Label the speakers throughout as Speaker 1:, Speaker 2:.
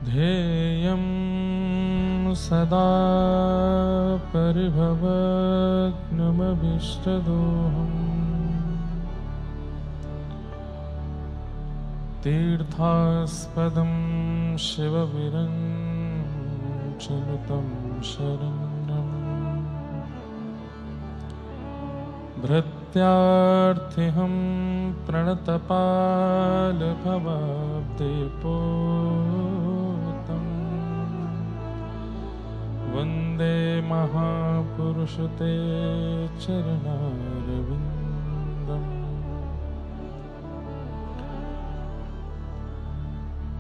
Speaker 1: ध्येयं सदा परिभवग्नमभीष्टदोहम् तीर्थास्पदं शिवविरञ्चिनुतं शरण्यम् भृत्यार्थिहं प्रणतपालभवाब्देपोतम् वन्दे महापुरुषते चरणारविन्दम्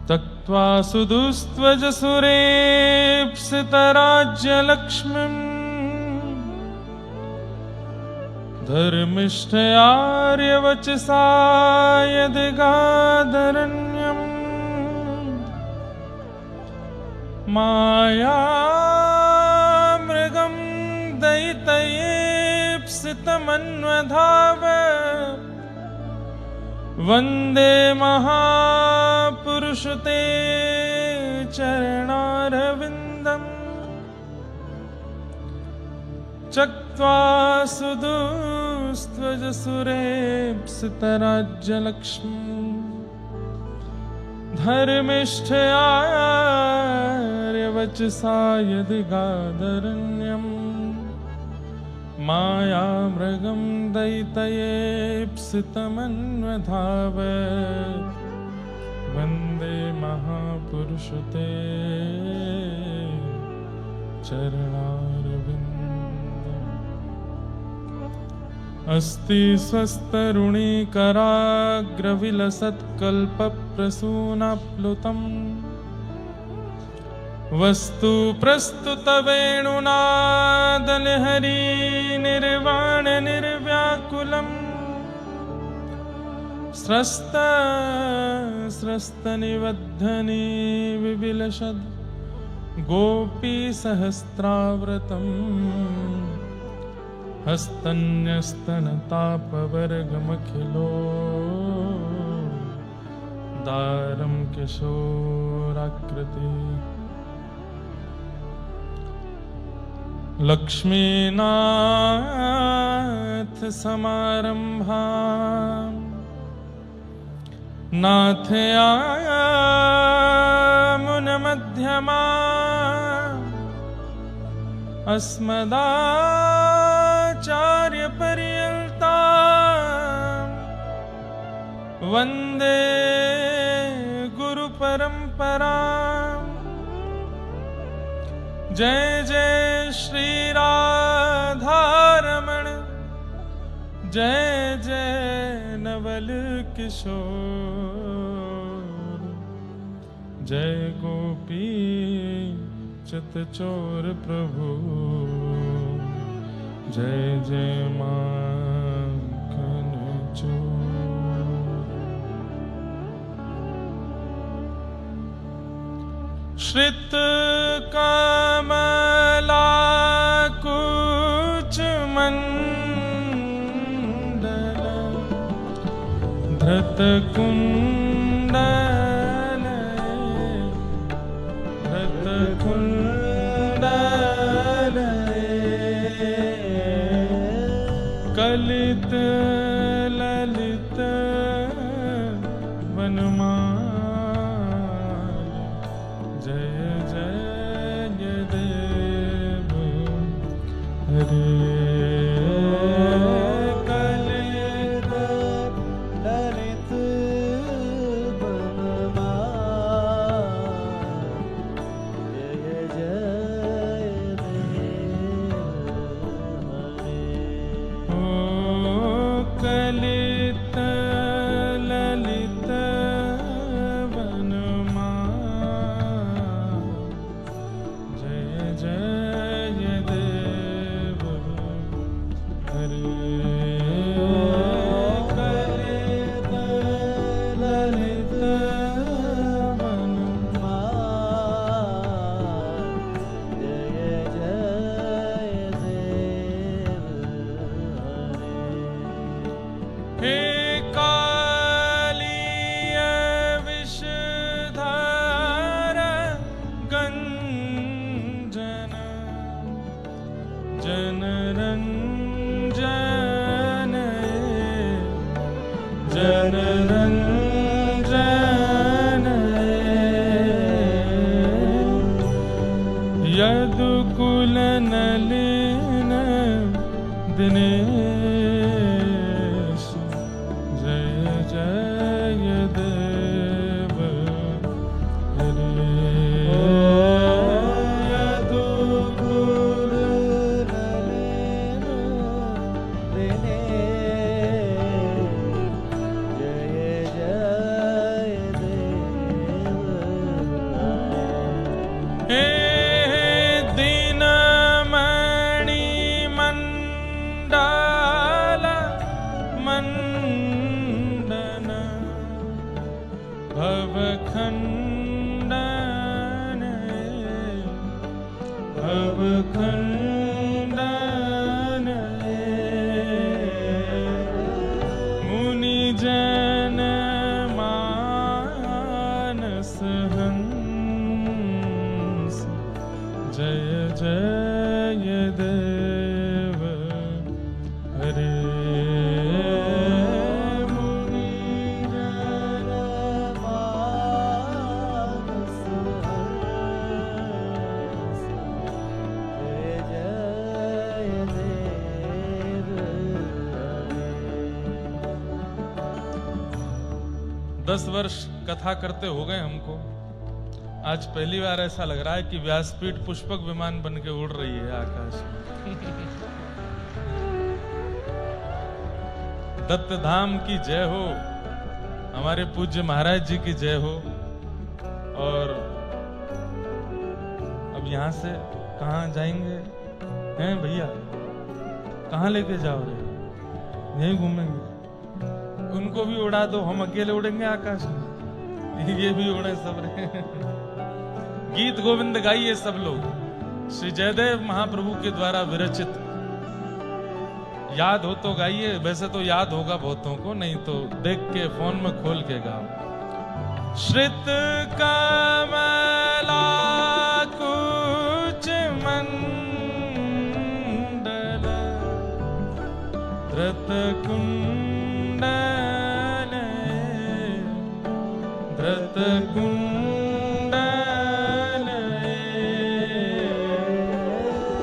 Speaker 1: त्यक्त्वा सुदुस्त्वजसुरेप्सितराज्यलक्ष्मीम् धर्मिष्ठयार्यवचसा यदिगादरण्यम् मायामृगं दयितयेप्सितमन्वधाव वन्दे महापुरुषते चरणारविन्दम् त्यक्त्वा सुदुस्त्वजसुरेप्सितराज्यलक्ष्मीम् धर्मिष्ठयार्यवचसा यदिगादरण्यम् मायामृगं दयितयेप्सितमन्वधाव वन्दे महापुरुषते चरणारविन्दम् अस्ति स्वस्तरुणीकराग्रविलसत्कल्पप्रसूनाप्लुतम् वस्तु प्रस्तुतवेणुनादलहरी निर्वाणनिर्व्याकुलम् स्रस्तनिबद्धनी विविलसद् गोपीसहस्राव्रतम् हस्तन्यस्तनतापवर्गमखिलो दारं किशोराकृति लक्ष्मीनाथ समारम्भाम् नाथयामुनमध्यमाम् अस्मदाचार्यपर्यन्ताम् वन्दे गुरुपरम्पराम् जय जय श्री राधारमण जय जय नवल किशोर जय गोपी चितचोर प्रभु जय जय माखन चोर श्रित कमलाकुच मंडल धृत कुंडल कलित ललित वनमाल जय जय देव हरे कलित ललित वनमाल जय जय देव हरे यदुकुल नलिन दिनेश जय जय देव हरे यदुकुल नलिन दिनेश जय जय देव हे दीनमणि मंडल मंडन भवखंडन भवखंडन मुनिजन मानस हंस जय जय देव हरे मुनिजन मानस हंस जय जय देव हरे। 10 वर्ष कथा करते हो गए हमको। आज पहली बार ऐसा लग रहा है कि व्यासपीठ पुष्पक विमान बन के उड़ रही है आकाश में। दत्त धाम की जय हो, हमारे पूज्य महाराज जी की जय हो। और अब यहां से कहां जाएंगे हैं भैया? कहां लेके जाओ रे? यहीं घूमेंगे? उनको भी उड़ा दो, हम अकेले उड़ेंगे आकाश में। ये भी उड़े सब रे। गीत गोविंद गाइए सब लोग, श्री जयदेव महाप्रभु के द्वारा विरचित। याद हो तो गाइए, वैसे तो याद होगा बहुतों को, नहीं तो देख के फोन में खोल के गाओ। श्रित कमला कुच मंडल धृत कुंडल धृत कुंडल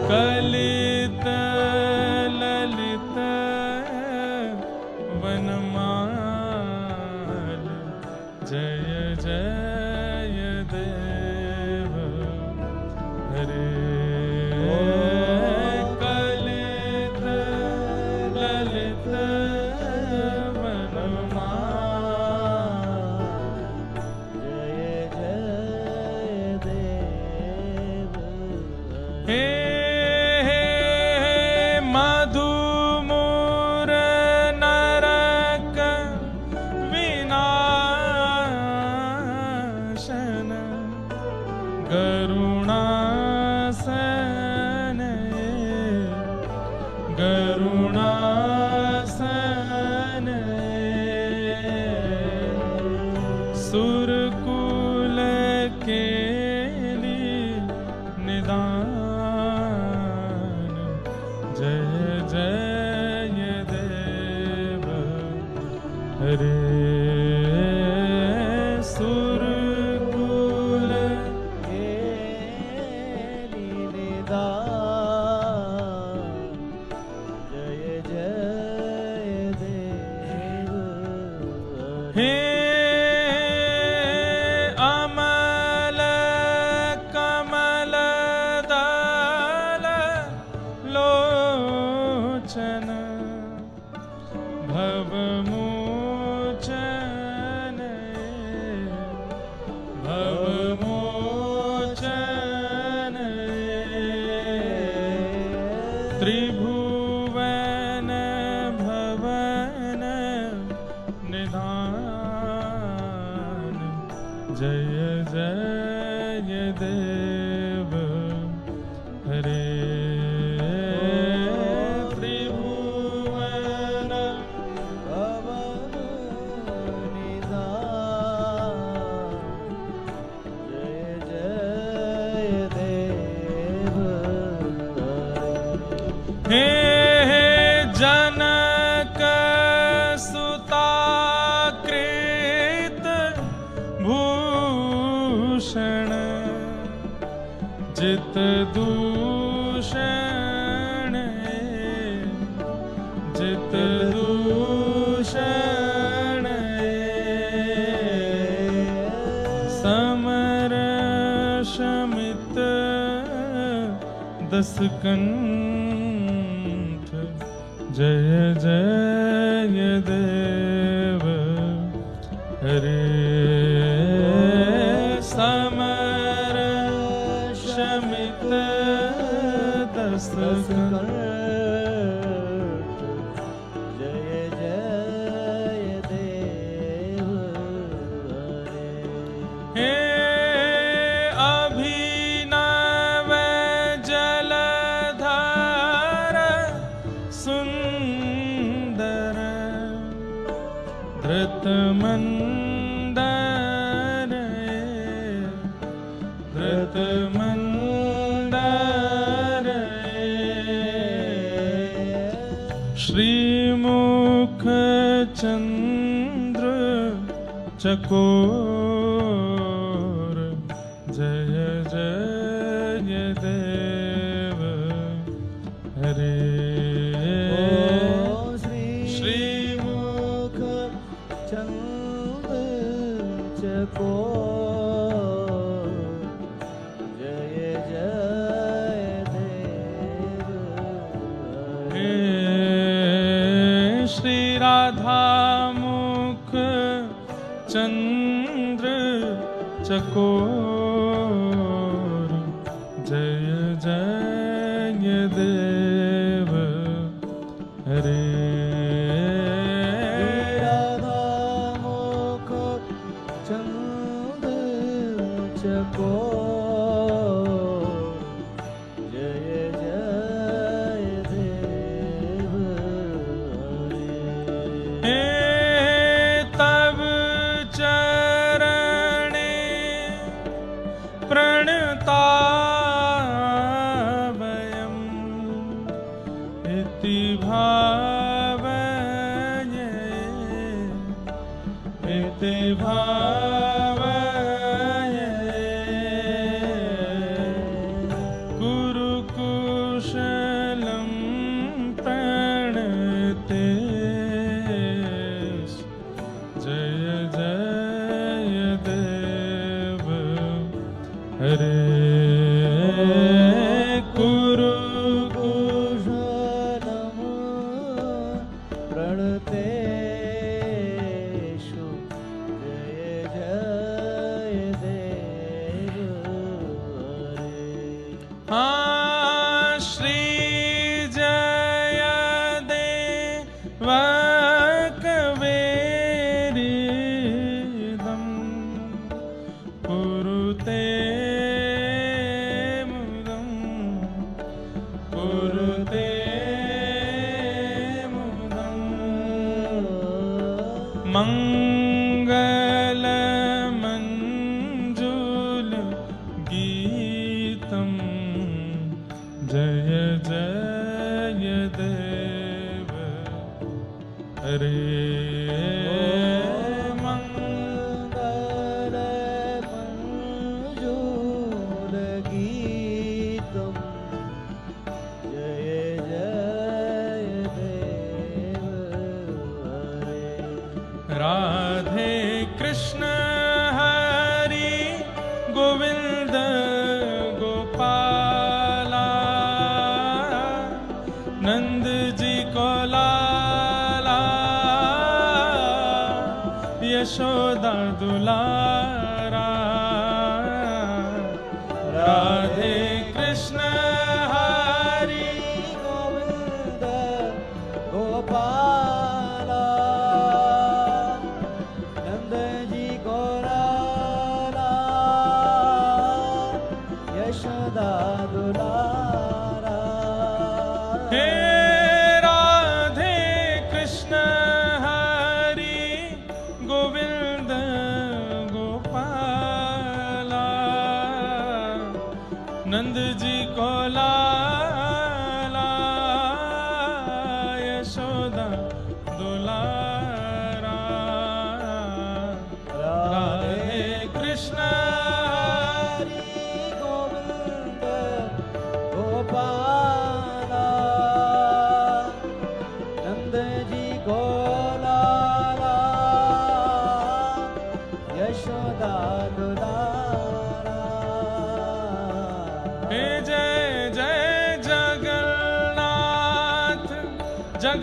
Speaker 1: कलित ललित वनमाल जय जय देव हरे कलित ललित वनमाल जय जय देव हे मधुमूर नरक विनाशन गरुणासन गरुणासन सुरकुल के निदान जय जय देव हरे सुरकुल के निदान जय जय देव हे अमल कमल दल लोचन भवमोचन भवमोचन त्रिभुवन भवन निधान जय जय देव हरे त्रिभुवन भवन निधान जय जय देव हरे हे जनक सुता कृत भूषण जित दूषण जित दूषण समर शमित दस कंठ जय जय देव हरे समर शमित दस कंठ
Speaker 2: जय जय देव
Speaker 1: हे अभिनव जलधार सुंदर धृत मंदर धृत मंदर श्रीमुख चंद्र चकोर जय जय देव हरे
Speaker 2: श्रीमुख चंद्र चकोर जय जय देव
Speaker 1: हे श्री राधा मुख चंद्र चकोर जय जय देव हरे
Speaker 2: राधा मुख चंद्र चकोर जय जय देव
Speaker 1: हे तब चरणे प्रणतावयम् इति भावये इति भावये कुरुकुशलं प्रणतेश जय जय देव हरे
Speaker 2: कुरुकुशलम् प्रणतेषु जय जय देव
Speaker 1: हाँ श्री जय देव कवेरिदं कुरुते मुदं कुरुते मुदं मंगलमंजुल गीतं जय जय देव हरे
Speaker 2: मंगलमंजुल गीतं जय जय देव
Speaker 1: राधे कृष्ण हरि गोविंद गोपाला नंद जी को लाला यशोदा दुलारा राधे कृष्ण हरि
Speaker 2: गोविंद गोपाला नंद जी को लाला यशोदा दुलारा
Speaker 1: हे राधे कृष्ण हरि गोविंद गोपाला नंद जी को लाला यशोदा दुलारा राधे कृष्ण
Speaker 2: हरि गोविंद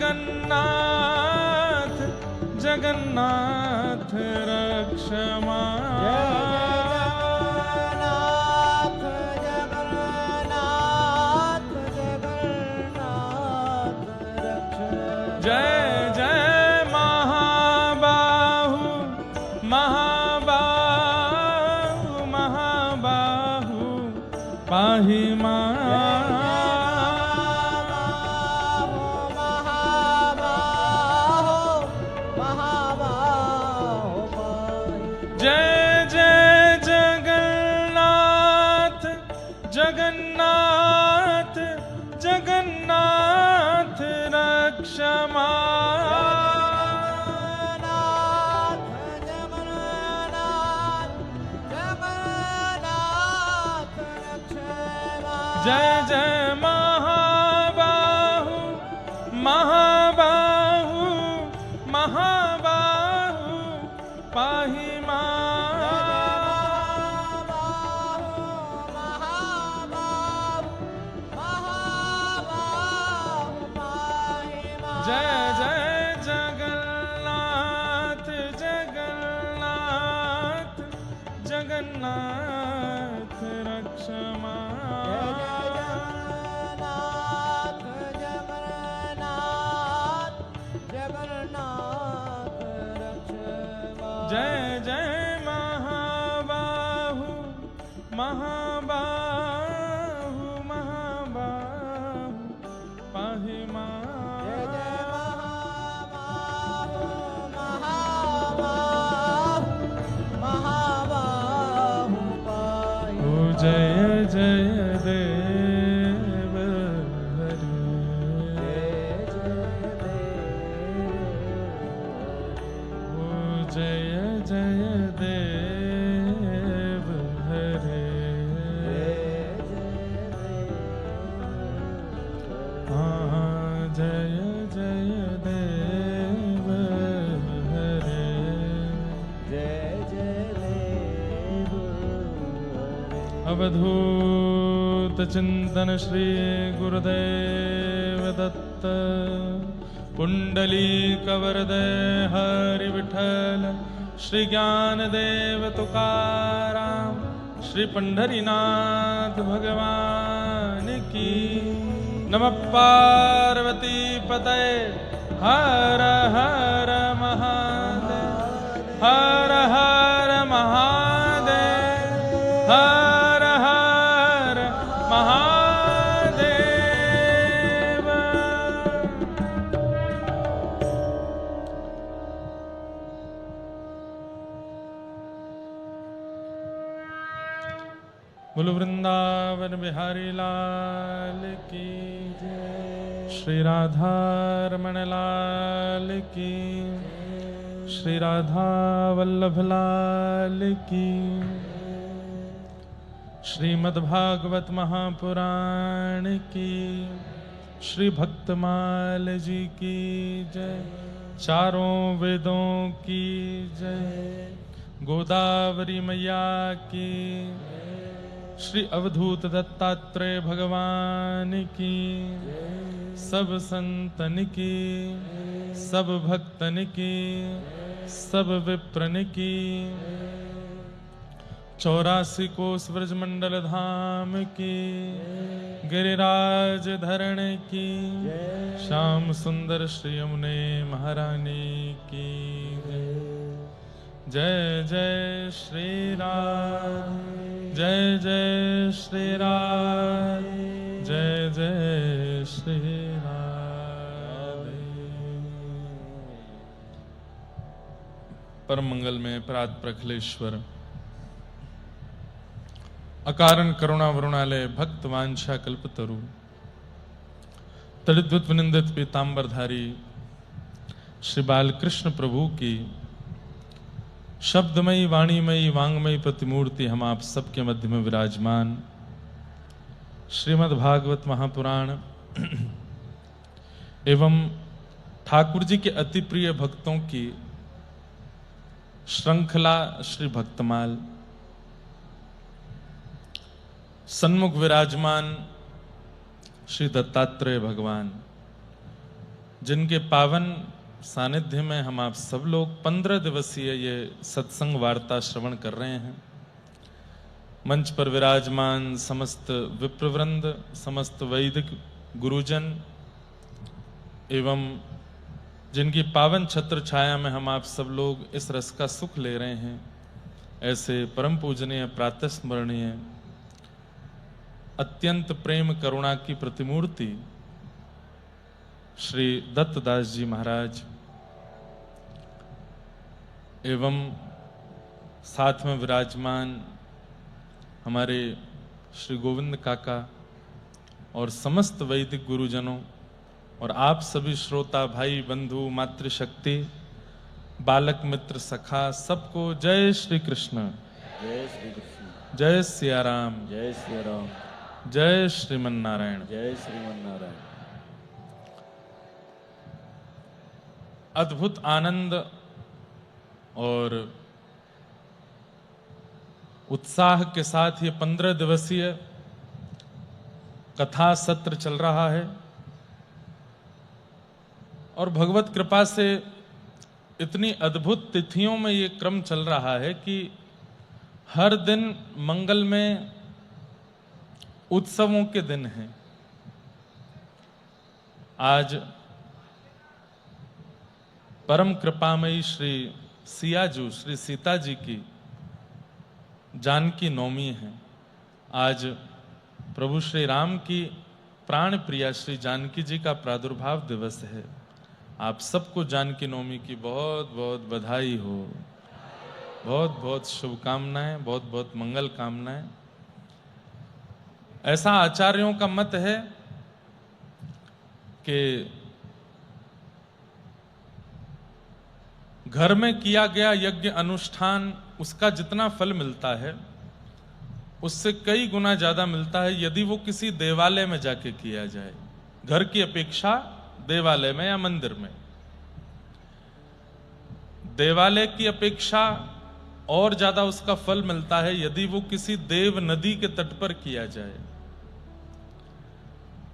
Speaker 1: जगन्नाथ जगन्नाथ रक्ष
Speaker 2: जगन्नाथ जगन्नाथ जगन्नाथ रक्ष
Speaker 1: जय जय महाबाहु महाबाहु महाबाहु पाहि मां जय जय जगन्नाथ जगन्नाथ जगन्नाथ रक्ष जय जय महाबाहु महाबाहु महाबाहु पाहि जय जय जगन्नाथ जगन्नाथ जगन्नाथ रक्ष जय जय महाबाहु महाबाहु महाबाहु पाहि जय जय देव हरि जय जय देव हरे हाँ जय जय देव हरे
Speaker 2: जय जय देव
Speaker 1: अवधूत चिंतन श्री गुरुदेव दत्त कुंडली कवरदय हरि विठल श्री ज्ञानदेव तुकाराम श्री पंढरीनाथ भगवान की नमः पार्वती पतये हर हर महादेव हर हर महादेव हर हर महादेव बोलो वृंदावन बिहारी लाल की जय श्री राधा रमण लाल की श्री राधा वल्लभ लाल की श्रीमद्भागवत महापुराण की श्री भक्तमाल जी की जय चारों वेदों की जय गोदावरी मैया की श्री अवधूत दत्तात्रेय भगवान की सब संतन की सब भक्तन की सब विप्रन की 84 कोस ब्रजमंडल धाम की गिरिराज धरण की श्याम सुंदर श्री यमुने महारानी की जय जय श्री राम जय जय श्री राम जय जय श्री राधे। परम मंगल में प्रात प्रखलेश्वर अकारण करुणा वरुणालय भक्त वांछा कल्पतरु तड़िद्वत विनिंदित पीतांबरधारी श्री बालकृष्ण प्रभु की शब्दमयी वाणीमयी वांगमयी प्रतिमूर्ति हम आप सबके मध्य में विराजमान श्रीमद् भागवत महापुराण एवं ठाकुर जी के अति प्रिय भक्तों की श्रृंखला श्री भक्तमाल सन्मुख विराजमान श्री दत्तात्रेय भगवान जिनके पावन सानिध्य में हम आप सब लोग 15 दिवसीय ये सत्संग वार्ता श्रवण कर रहे हैं। मंच पर विराजमान समस्त विप्रवृंद, समस्त वैदिक गुरुजन एवं जिनकी पावन छत्र छाया में हम आप सब लोग इस रस का सुख ले रहे हैं, ऐसे परम पूजनीय प्रातः स्मरणीय अत्यंत प्रेम करुणा की प्रतिमूर्ति श्री दत्तदास जी महाराज एवं साथ में विराजमान हमारे श्री गोविंद काका और समस्त वैदिक गुरुजनों और आप सभी श्रोता भाई बंधु मातृशक्ति बालक मित्र सखा सबको जय श्री कृष्ण,
Speaker 2: जय श्री कृष्ण,
Speaker 1: जय सिया राम,
Speaker 2: जय श्री राम,
Speaker 1: जय श्रीमन नारायण।
Speaker 2: जय श्रीमन नारायण।
Speaker 1: अद्भुत आनंद और उत्साह के साथ ये 15 दिवसीय कथा सत्र चल रहा है और भगवत कृपा से इतनी अद्भुत तिथियों में ये क्रम चल रहा है कि हर दिन मंगल में उत्सवों के दिन हैं। आज परम कृपामयी श्री सियाजू श्री सीता जी की जानकी नवमी है। आज प्रभु श्री राम की प्राण प्रिया श्री जानकी जी का प्रादुर्भाव दिवस है। आप सबको जानकी नवमी की बहुत बहुत बधाई हो, बहुत बहुत शुभकामनाएं, बहुत बहुत मंगल कामनाएं। ऐसा आचार्यों का मत है कि घर में किया गया यज्ञ अनुष्ठान उसका जितना फल मिलता है उससे कई गुना ज्यादा मिलता है यदि वो किसी देवालय में जाके किया जाए, घर की अपेक्षा देवालय में या मंदिर में। देवालय की अपेक्षा और ज्यादा उसका फल मिलता है यदि वो किसी देव नदी के तट पर किया जाए।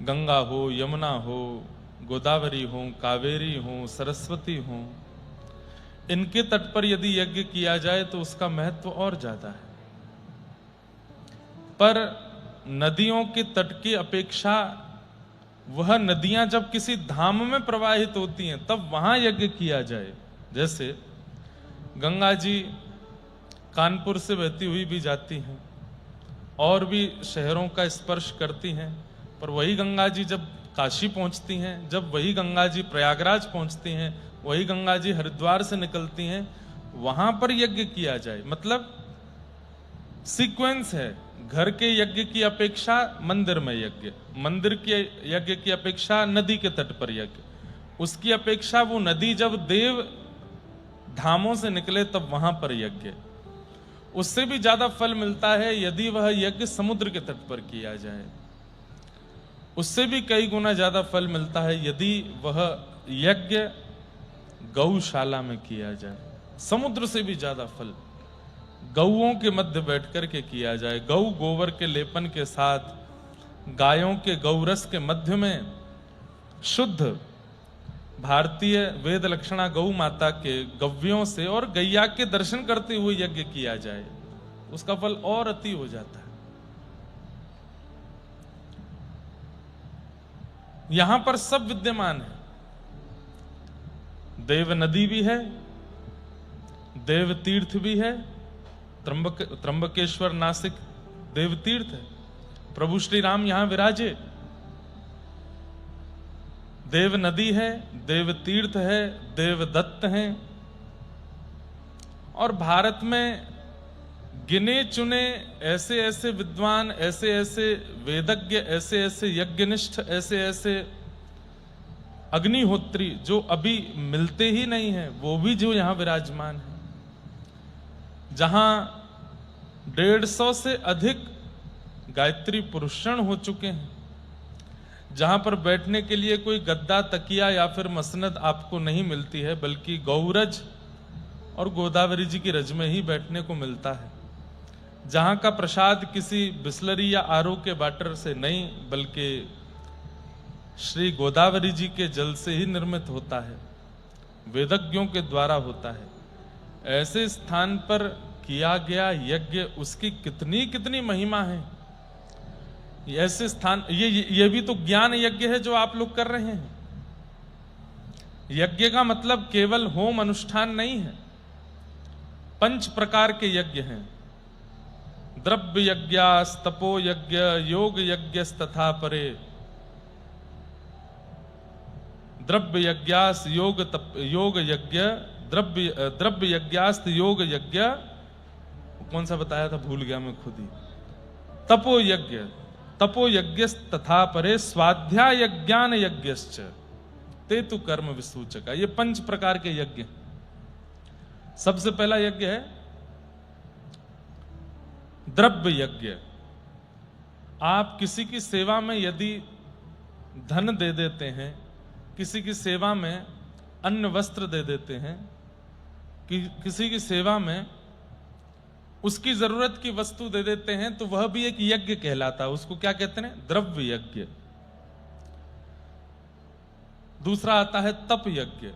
Speaker 1: गंगा हो, यमुना हो, गोदावरी हो, कावेरी हो, सरस्वती हो, इनके तट पर यदि यज्ञ किया जाए तो उसका महत्व और ज्यादा है। पर नदियों के तट की अपेक्षा वह नदियां जब किसी धाम में प्रवाहित होती हैं तब वहां यज्ञ किया जाए। जैसे गंगा जी कानपुर से बहती हुई भी जाती हैं और भी शहरों का स्पर्श करती हैं, पर वही गंगा जी जब काशी पहुंचती हैं, जब वही गंगा जी प्रयागराज पहुंचती हैं, वही गंगा जी हरिद्वार से निकलती हैं, वहां पर यज्ञ किया जाए। मतलब सीक्वेंस है, घर के यज्ञ की अपेक्षा मंदिर में यज्ञ, मंदिर के यज्ञ की अपेक्षा नदी के तट पर यज्ञ, उसकी अपेक्षा वो नदी जब देव धामों से निकले तब वहां पर यज्ञ। उससे भी ज्यादा फल मिलता है यदि वह यज्ञ समुद्र के तट पर किया जाए। उससे भी कई गुना ज्यादा फल मिलता है यदि वह यज्ञ गौशाला में किया जाए। समुद्र से भी ज्यादा फल गौओं के मध्य बैठकर के किया जाए। गौ गोबर के लेपन के साथ गायों के गौरस के मध्य में शुद्ध भारतीय वेद लक्षणा गौ माता के गव्यों से और गैया के दर्शन करते हुए यज्ञ किया जाए, उसका फल और अति हो जाता है। यहां पर सब विद्यमान है। देव नदी भी है, देव तीर्थ भी है, त्र्यंबकेश्वर नासिक देव तीर्थ है। प्रभु श्री राम यहां विराजे। देव नदी है, देव तीर्थ है, देव दत्त हैं। और भारत में गिने चुने ऐसे ऐसे विद्वान, ऐसे ऐसे वेदज्ञ, ऐसे ऐसे यज्ञनिष्ठ, ऐसे ऐसे अग्निहोत्री जो अभी मिलते ही नहीं हैं, वो भी जो यहां विराजमान है। जहां 150 से अधिक गायत्री पुरुषण हो चुके हैं, जहां पर बैठने के लिए कोई गद्दा, तकिया या फिर मसनद आपको नहीं मिलती है, बल्कि गौरज और गोदावरी जी की रज में ही बैठने को मिलता है। जहां का प्रसाद किसी बिस्लरी या आरओ के वाटर से नहीं, बल्कि श्री गोदावरी जी के जल से ही निर्मित होता है, वेदज्ञों के द्वारा होता है। ऐसे स्थान पर किया गया यज्ञ, उसकी कितनी कितनी महिमा है। ऐसे स्थान, ये भी तो ज्ञान यज्ञ है जो आप लोग कर रहे हैं। यज्ञ का मतलब केवल होम अनुष्ठान नहीं है, 5 प्रकार के यज्ञ हैं। द्रव्य यज्ञास, तपो यज्ञ, योग यज्ञ तथा परे। द्रव्य यज्ञास योग यज्ञ, द्रव्य यज्ञास्त योग यज्ञ, कौन सा बताया था भूल गया मैं खुद ही। तपो यज्ञ तथा परे, स्वाध्याय ज्ञान यज्ञश्च ते तु कर्म विसूचक। ये 5 प्रकार के यज्ञ। सबसे पहला यज्ञ है द्रव्य यज्ञ। आप किसी की सेवा में यदि धन दे देते हैं, किसी की सेवा में अन्न वस्त्र दे देते हैं, किसी की सेवा में उसकी जरूरत की वस्तु दे देते हैं, तो वह भी एक यज्ञ कहलाता है। उसको क्या कहते हैं? द्रव्य यज्ञ। दूसरा आता है तप यज्ञ,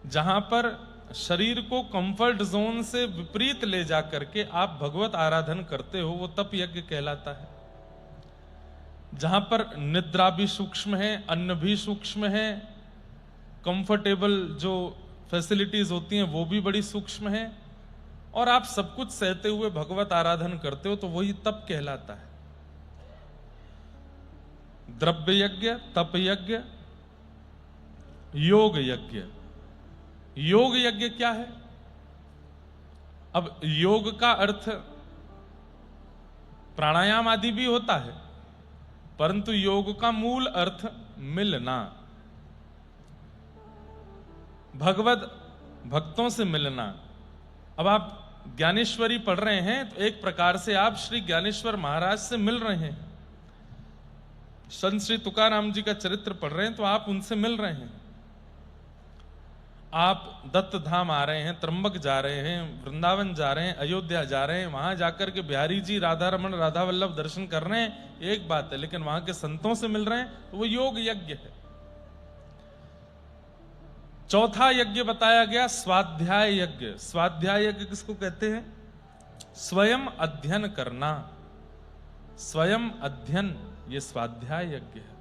Speaker 1: जहां पर शरीर को कंफर्ट जोन से विपरीत ले जाकर के आप भगवत आराधन करते हो, वो तप यज्ञ कहलाता है। जहां पर निद्रा भी सूक्ष्म है, अन्न भी सूक्ष्म है, कंफर्टेबल जो फैसिलिटीज होती हैं वो भी बड़ी सूक्ष्म है, और आप सब कुछ सहते हुए भगवत आराधन करते हो, तो वही तप कहलाता है। द्रव्य यज्ञ, तप यज्ञ, योग यज्ञ। योग यज्ञ क्या है? अब योग का अर्थ प्राणायाम आदि भी होता है, परंतु योग का मूल अर्थ मिलना, भगवत भक्तों से मिलना। अब आप ज्ञानेश्वरी पढ़ रहे हैं तो एक प्रकार से आप श्री ज्ञानेश्वर महाराज से मिल रहे हैं। संत श्री तुकाराम जी का चरित्र पढ़ रहे हैं तो आप उनसे मिल रहे हैं। आप दत्त धाम आ रहे हैं, त्र्यंबक जा रहे हैं, वृंदावन जा रहे हैं, अयोध्या जा रहे हैं, वहां जाकर के बिहारी जी, राधा रमन, राधा वल्लभ दर्शन कर रहे हैं, एक बात है, लेकिन वहां के संतों से मिल रहे हैं तो वो योग यज्ञ है। चौथा यज्ञ बताया गया स्वाध्याय यज्ञ। स्वाध्याय यज्ञ किसको कहते हैं? स्वयं अध्ययन करना, स्वयं अध्ययन, ये स्वाध्याय यज्ञ है।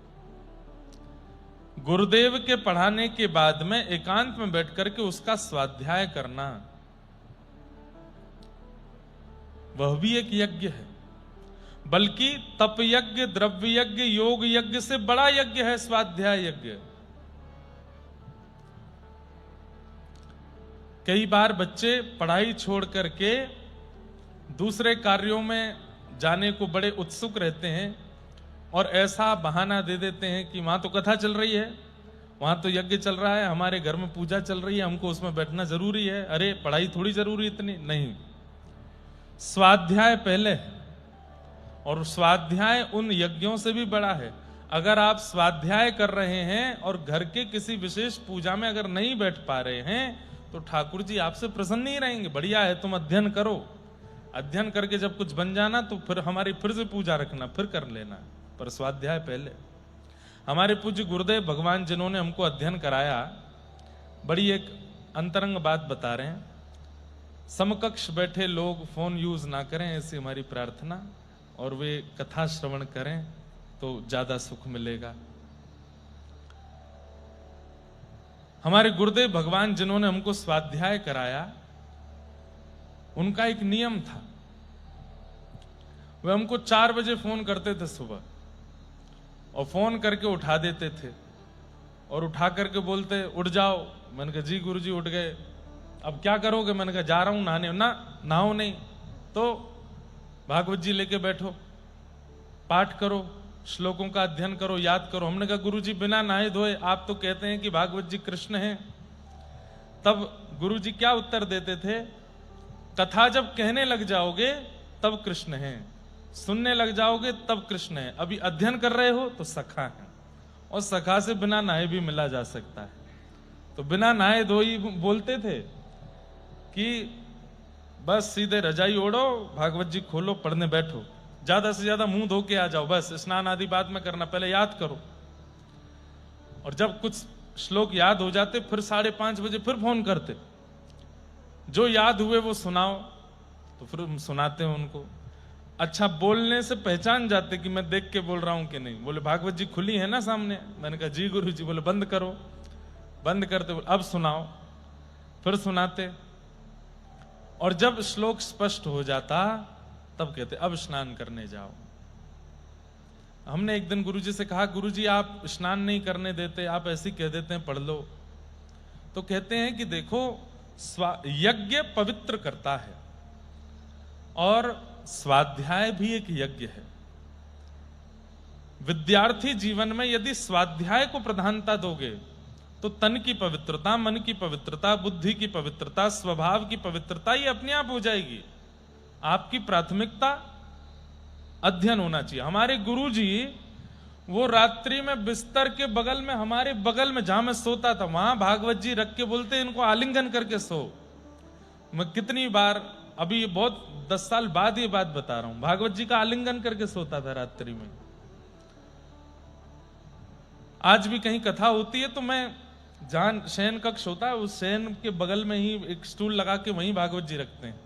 Speaker 1: गुरुदेव के पढ़ाने के बाद में एकांत में बैठ करके उसका स्वाध्याय करना, वह भी एक यज्ञ है। बल्कि तप यज्ञ, द्रव्य यज्ञ, योग यज्ञ से बड़ा यज्ञ है स्वाध्याय यज्ञ। कई बार बच्चे पढ़ाई छोड़ करके दूसरे कार्यों में जाने को बड़े उत्सुक रहते हैं, और ऐसा बहाना दे देते हैं कि वहां तो कथा चल रही है, वहां तो यज्ञ चल रहा है, हमारे घर में पूजा चल रही है, हमको उसमें बैठना जरूरी है, अरे पढ़ाई थोड़ी जरूरी इतनी नहीं। स्वाध्याय पहले है, और स्वाध्याय उन यज्ञों से भी बड़ा है। अगर आप स्वाध्याय कर रहे हैं और घर के किसी विशेष पूजा में अगर नहीं बैठ पा रहे हैं, तो ठाकुर जी आपसे प्रसन्न नहीं रहेंगे। बढ़िया है, तुम अध्ययन करो, अध्ययन करके जब कुछ बन जाना तो फिर हमारी फिर से पूजा रखना, फिर कर लेना, पर स्वाध्याय पहले। हमारे पूज्य गुरुदेव भगवान जिन्होंने हमको अध्ययन कराया, बड़ी एक अंतरंग बात बता रहे हैं। समकक्ष बैठे लोग फोन यूज ना करें, ऐसी हमारी प्रार्थना, और वे कथा श्रवण करें तो ज्यादा सुख मिलेगा। हमारे गुरुदेव भगवान जिन्होंने हमको स्वाध्याय कराया, उनका एक नियम था। वे हमको 4 बजे फोन करते थे सुबह, और फोन करके उठा देते थे, और उठा करके बोलते उठ जाओ। मैंने कहा जी गुरुजी उठ गए, अब क्या करोगे? मैंने कहा जा रहा हूं नहाने। ना नहाओ नहीं तो भागवत जी लेके बैठो, पाठ करो, श्लोकों का अध्ययन करो, याद करो। हमने कहा गुरुजी बिना नहाए धोए आप तो कहते हैं कि भागवत जी कृष्ण हैं। तब गुरुजी क्या उत्तर देते थे? कथा जब कहने लग जाओगे तब कृष्ण हैं, सुनने लग जाओगे तब कृष्ण है, अभी अध्ययन कर रहे हो तो सखा है, और सखा से बिना नहाए भी मिला जा सकता है। तो बिना नहाए धोई बोलते थे कि बस सीधे रजाई ओढ़ो, भागवत जी खोलो, पढ़ने बैठो, ज्यादा से ज्यादा मुंह धो के आ जाओ, बस स्नान आदि बाद में करना, पहले याद करो। और जब कुछ श्लोक याद हो जाते फिर 5:30 बजे फिर फोन करते, जो याद हुए वो सुनाओ, तो फिर हम सुनाते हैं उनको। अच्छा, बोलने से पहचान जाते कि मैं देख के बोल रहा हूं कि नहीं। बोले भागवत जी खुली है ना सामने। मैंने कहा जी गुरु जी। बोले बंद करो। बंद करते, बोले अब सुनाओ। फिर सुनाते, और जब श्लोक स्पष्ट हो जाता तब कहते अब स्नान करने जाओ। हमने एक दिन गुरुजी से कहा, गुरुजी आप स्नान नहीं करने देते, आप ऐसे कह देते हैं पढ़ लो। तो कहते हैं कि देखो, यज्ञ पवित्र करता है और स्वाध्याय भी एक यज्ञ है। विद्यार्थी जीवन में यदि स्वाध्याय को प्रधानता दोगे तो तन की पवित्रता, मन की पवित्रता, बुद्धि की पवित्रता, स्वभाव की पवित्रता ये अपने आप हो जाएगी। आपकी प्राथमिकता अध्ययन होना चाहिए। हमारे गुरुजी वो रात्रि में बिस्तर के बगल में, हमारे बगल में जहां मैं सोता था, वहां भागवत जी रख के बोलते इनको आलिंगन करके सो। मैं कितनी बार, अभी बहुत 10 साल बाद ये बात बता रहा हूं, भागवत जी का आलिंगन करके सोता था रात्रि में। आज भी कहीं कथा होती है तो मैं, जहां शयन कक्ष होता है उस शयन के बगल में ही एक स्टूल लगा के वहीं भागवत जी रखते हैं।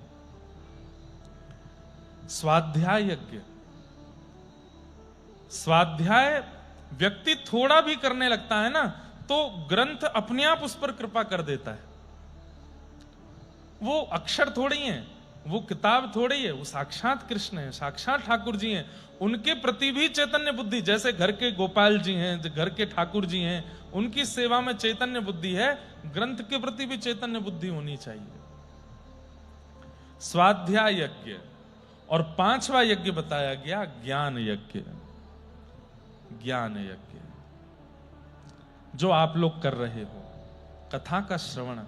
Speaker 1: स्वाध्याय यज्ञ, स्वाध्याय व्यक्ति थोड़ा भी करने लगता है ना तो ग्रंथ अपने आप उस पर कृपा कर देता है। वो अक्षर थोड़ी है, वो किताब थोड़ी है, वो साक्षात कृष्ण है, साक्षात ठाकुर जी हैं। उनके प्रति भी चैतन्य बुद्धि, जैसे घर के गोपाल जी हैं, घर के ठाकुर जी हैं, उनकी सेवा में चैतन्य बुद्धि है, ग्रंथ के प्रति भी चैतन्य बुद्धि होनी चाहिए। स्वाध्याय यज्ञ। और 5वां यज्ञ बताया गया ज्ञान यज्ञ। ज्ञान यज्ञ जो आप लोग कर रहे हो, कथा का श्रवण,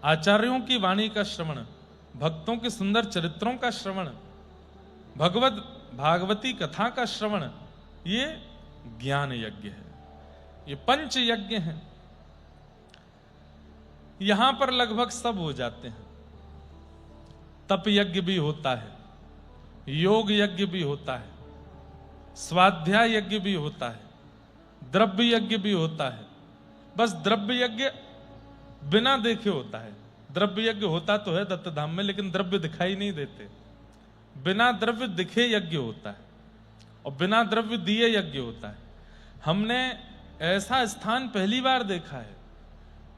Speaker 1: आचार्यों की वाणी का श्रवण, भक्तों के सुंदर चरित्रों का श्रवण, भागवती कथा का श्रवण, ये ज्ञान यज्ञ है। ये 5 यज्ञ हैं। यहां पर लगभग सब हो जाते हैं। तप यज्ञ भी होता है, योग यज्ञ भी होता है, स्वाध्याय यज्ञ भी होता है, द्रव्य यज्ञ भी होता है। बस द्रव्य यज्ञ बिना देखे होता है। द्रव्य यज्ञ होता तो है दत्त धाम में, लेकिन द्रव्य दिखाई नहीं देते। बिना द्रव्य दिखे यज्ञ होता है और बिना द्रव्य दिए यज्ञ होता है। हमने ऐसा स्थान पहली बार देखा है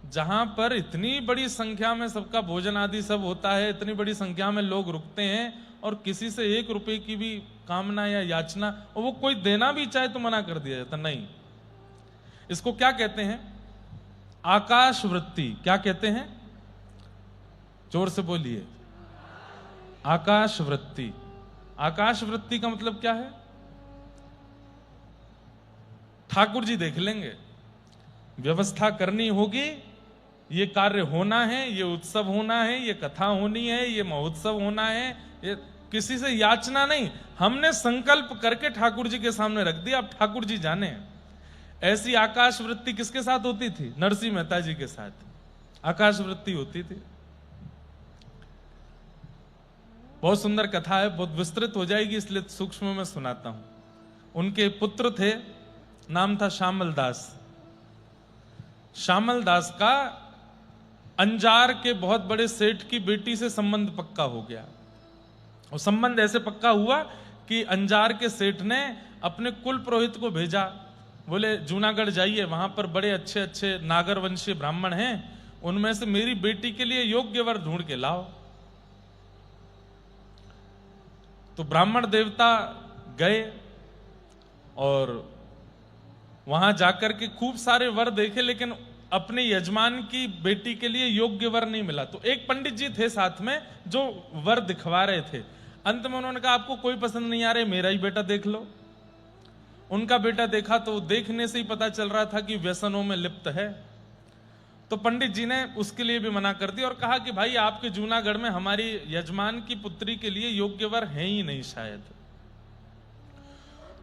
Speaker 1: जहां पर इतनी बड़ी संख्या में सबका भोजन आदि सब होता है, इतनी बड़ी संख्या में लोग रुकते हैं और किसी से 1 रुपए की भी कामना या याचना, और वो कोई देना भी चाहे तो मना कर दिया जाता। नहीं, इसको क्या कहते हैं? आकाश वृत्ति। क्या कहते हैं? जोर से बोलिए। आकाश वृत्ति। आकाश वृत्ति का मतलब क्या है? ठाकुर जी देख लेंगे, व्यवस्था करनी होगी, ये कार्य होना है, ये उत्सव होना है, ये कथा होनी है, ये महोत्सव होना है, ये किसी से याचना नहीं, हमने संकल्प करके ठाकुर जी के सामने रख दिया, अब ठाकुर जी जाने। ऐसी आकाश वृत्ति किसके साथ होती थी? नरसिंह मेहता जी के साथ आकाश वृत्ति होती थी। बहुत सुंदर कथा है, बहुत विस्तृत हो जाएगी इसलिए सूक्ष्म में सुनाता हूं। उनके पुत्र थे, नाम था श्यामल दास। श्यामल दास का अंजार के बहुत बड़े सेठ की बेटी से संबंध पक्का हो गया। और संबंध ऐसे पक्का हुआ कि अंजार के सेठ ने अपने कुल पुरोहित को भेजा, बोले जूनागढ़ जाइए, वहां पर बड़े अच्छे अच्छे नागर वंशीय ब्राह्मण हैं, उनमें से मेरी बेटी के लिए योग्य वर ढूंढ के लाओ। तो ब्राह्मण देवता गए और वहां जाकर के खूब सारे वर देखे, लेकिन अपने यजमान की बेटी के लिए योग्य वर नहीं मिला। तो एक पंडित जी थे साथ में जो वर दिखवा रहे थे। अंत में उन्होंने कहा आपको कोई पसंद नहीं आ रहे, मेरा ही बेटा देख लो। उनका बेटा देखा तो देखने से ही पता चल रहा था कि व्यसनों में लिप्त है। तो पंडित जी ने उसके लिए भी मना कर दिया और कहा कि भाई आपके जूनागढ़ में हमारी यजमान की पुत्री के लिए योग्य वर है ही नहीं शायद।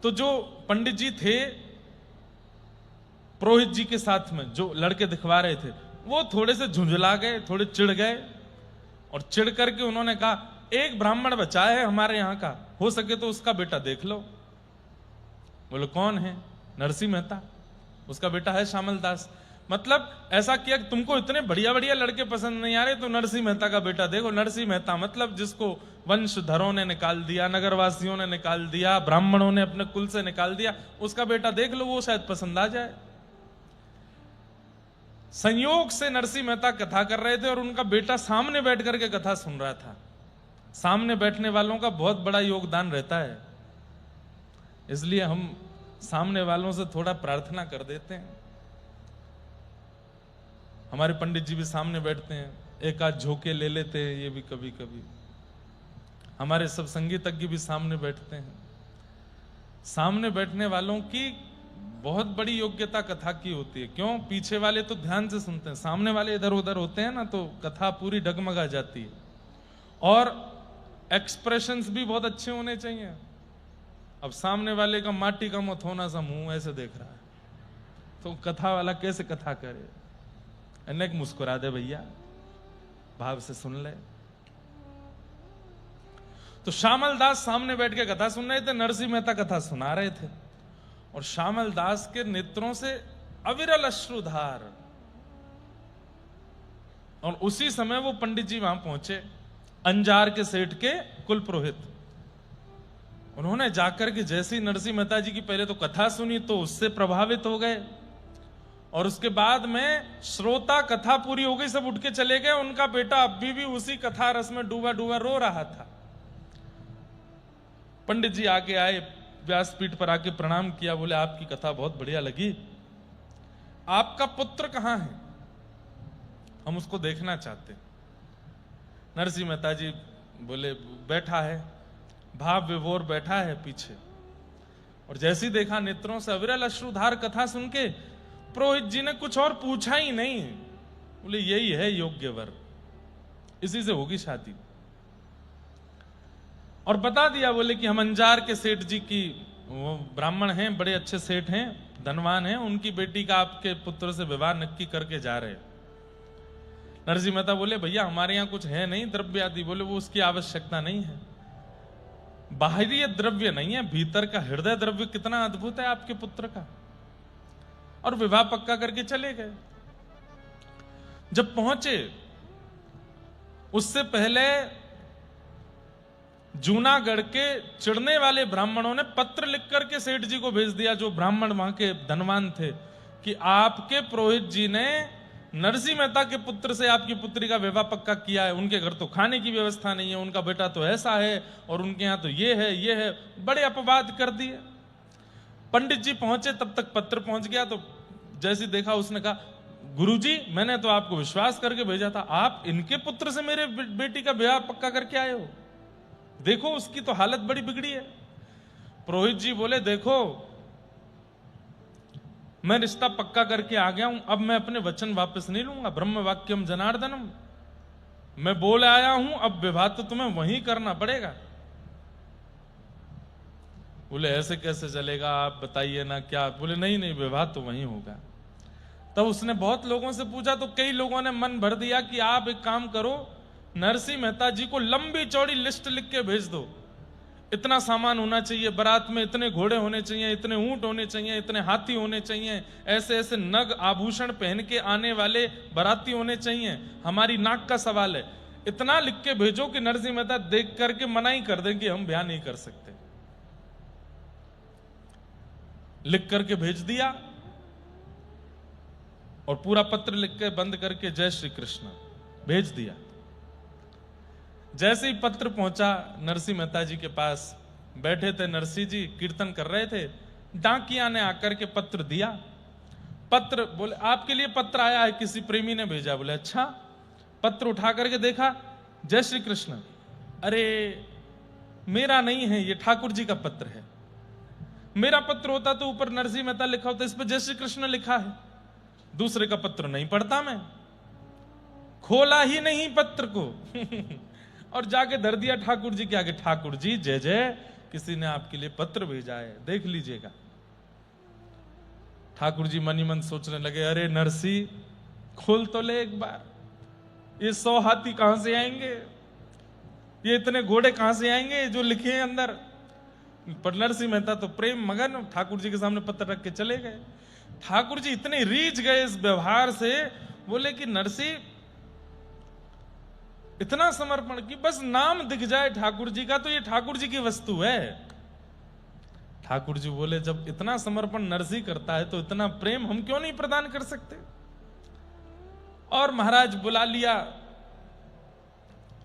Speaker 1: तो जो पंडित जी थे पुरोहित जी के साथ में, जो लड़के दिखवा रहे थे, वो थोड़े से झुंझला गए, थोड़े चिढ़ गए और चिढ़ करके उन्होंने कहा एक ब्राह्मण बचा है हमारे यहां का, हो सके तो उसका बेटा देख लो। बोले कौन है? नरसिंह मेहता। उसका बेटा है श्यामल दास। मतलब ऐसा किया कि तुमको इतने बढ़िया बढ़िया लड़के पसंद नहीं आ रहे तो नरसिंह मेहता का बेटा देखो। नरसिंह मेहता मतलब जिसको वंशधरों ने निकाल दिया, नगरवासियों ने निकाल दिया, ब्राह्मणों ने अपने कुल से निकाल दिया, उसका बेटा देख लो, वो शायद पसंद आ जाए। संयोग से नरसिंह मेहता कथा कर रहे थे और उनका बेटा सामने बैठ करके कथा सुन रहा था। सामने बैठने वालों का बहुत बड़ा योगदान रहता है, इसलिए हम सामने वालों से थोड़ा प्रार्थना कर देते हैं। हमारे पंडित जी भी सामने बैठते हैं, एक आध झोंके ले लेते हैं, ये भी कभी कभी। हमारे सब संगीतज्ञ भी सामने बैठते हैं। सामने बैठने वालों की बहुत बड़ी योग्यता कथा की होती है। क्यों? पीछे वाले तो ध्यान से सुनते हैं, सामने वाले इधर उधर होते हैं ना, तो कथा पूरी डगमगा जाती है। और एक्सप्रेशंस भी बहुत अच्छे होने चाहिए। अब सामने वाले का माटी का मथोना सा मुंह ऐसे देख रहा है, तो कथा वाला कैसे कथा करे? अनेक मुस्कुरा दे भैया, भाव से सुन ले। तो श्यामल दास सामने बैठ के कथा सुन रहे थे, नरसिंह मेहता कथा सुना रहे थे, और श्यामल दास के नेत्रों से अविरल अश्रुधार। और उसी समय वो पंडित जी वहां पहुंचे, अंजार के सेठ के कुल पुरोहित। उन्होंने जाकर के जैसे ही नरसिंह मेहता जी की पहले तो कथा सुनी तो उससे प्रभावित हो गए, और उसके बाद में श्रोता, कथा पूरी हो गई, सब उठ के चले गए। उनका बेटा अभी भी उसी कथा रस में डूबा डूबा रो रहा था। पंडित जी आगे आए, व्यासपीठ पर आके प्रणाम किया, बोले आपकी कथा बहुत बढ़िया लगी, आपका पुत्र कहां है? हम उसको देखना चाहते। नरसिंह मेहता जी बोले बैठा है, भाव विभोर बैठा है पीछे। और जैसे ही देखा, नेत्रों से अविरल अश्रुधार, कथा सुन के पुरोहित जी ने कुछ और पूछा ही नहीं, बोले यही है योग्य वर, इसी से होगी शादी। और बता दिया, बोले कि हम अंजार के सेठ जी की, वो ब्राह्मण हैं, बड़े अच्छे सेठ हैं, धनवान हैं, उनकी बेटी का आपके पुत्र से विवाह नक्की करके जा रहे हैं। नरसिंह मेहता बोले भैया हमारे यहां कुछ है नहीं द्रव्य आदि। बोले वो उसकी आवश्यकता नहीं है, बाहरी द्रव्य नहीं है, भीतर का हृदय द्रव्य कितना अद्भुत है आपके पुत्र का। और विवाह पक्का करके चले गए। जब पहुंचे, उससे पहले जूनागढ़ के चिढ़ने वाले ब्राह्मणों ने पत्र लिख करके सेठ जी को भेज दिया, जो ब्राह्मण वहां के धनवान थे, कि आपके पुरोहित जी ने नरसिंह मेहता के पुत्र से आपकी पुत्री का विवाह पक्का किया है। उनके घर तो खाने की व्यवस्था नहीं है, उनका बेटा तो ऐसा है, और उनके यहां तो ये है। बड़े अपवाद कर दिए। पंडित जी पहुंचे, तब तक पत्र पहुंच गया। तो जैसे देखा, उसने कहा गुरुजी मैंने तो आपको विश्वास करके भेजा था, आप इनके पुत्र से मेरे बेटी का विवाह पक्का करके आए हो, देखो उसकी तो हालत बड़ी बिगड़ी है। पुरोहित जी बोले देखो मैं रिश्ता पक्का करके आ गया हूं, अब मैं अपने वचन वापस नहीं लूंगा। ब्रह्म वाक्यम जनार्दनम, मैं बोल आया हूं, अब विवाह तो तुम्हें वहीं करना पड़ेगा। बोले ऐसे कैसे चलेगा, आप बताइए ना क्या। बोले नहीं विवाह तो वहीं होगा। तब उसने बहुत लोगों से पूछा, तो कई लोगों ने मन भर दिया कि आप एक काम करो, नरसिंह मेहता जी को लंबी चौड़ी लिस्ट लिख के भेज दो, इतना सामान होना चाहिए बारात में, इतने घोड़े होने चाहिए, इतने ऊंट होने चाहिए, इतने हाथी होने चाहिए, ऐसे ऐसे नग आभूषण पहन के आने वाले बाराती होने चाहिए, हमारी नाक का सवाल है। इतना लिख के भेजो कि नरसिंह मेहता देख करके मना ही कर दें कि हम ब्याह नहीं कर सकते। लिख करके भेज दिया, और पूरा पत्र लिख के बंद करके जय श्री कृष्ण भेज दिया। जैसे ही पत्र पहुंचा नरसिंह मेहता जी के पास, बैठे थे नरसिंह जी, कीर्तन कर रहे थे, डाकिया ने आकर के पत्र दिया। पत्र, बोले आपके लिए पत्र आया है, किसी प्रेमी ने भेजा। बोले अच्छा। पत्र उठा करके देखा, जय श्री कृष्ण। अरे मेरा नहीं है, ये ठाकुर जी का पत्र है। मेरा पत्र होता तो ऊपर नरसिंह मेहता लिखा होता, इस पर जय श्री कृष्ण लिखा है। दूसरे का पत्र नहीं पढ़ता मैं, खोला ही नहीं पत्र को और जाके धर दिया ठाकुर जी के आगे, ठाकुर जी जय जय, किसी ने आपके लिए पत्र भेजा है, देख लीजिएगा। ठाकुर जी मन ही मन सोचने लगे, अरे नरसिंह खोल तो ले एक बार, ये 100 हाथी कहां से आएंगे, ये इतने घोड़े कहां से आएंगे जो लिखे हैं अंदर। पर नरसिंह मेहता तो प्रेम मगन, ठाकुर जी के सामने पत्र रख के चले गए। ठाकुर जी इतने रीझ गए इस व्यवहार से, बोले कि नरसी इतना समर्पण कि बस नाम दिख जाए ठाकुर जी का तो ये ठाकुर जी की वस्तु है। ठाकुर जी बोले जब इतना समर्पण नरसी करता है तो इतना प्रेम हम क्यों नहीं प्रदान कर सकते। और महाराज बुला लिया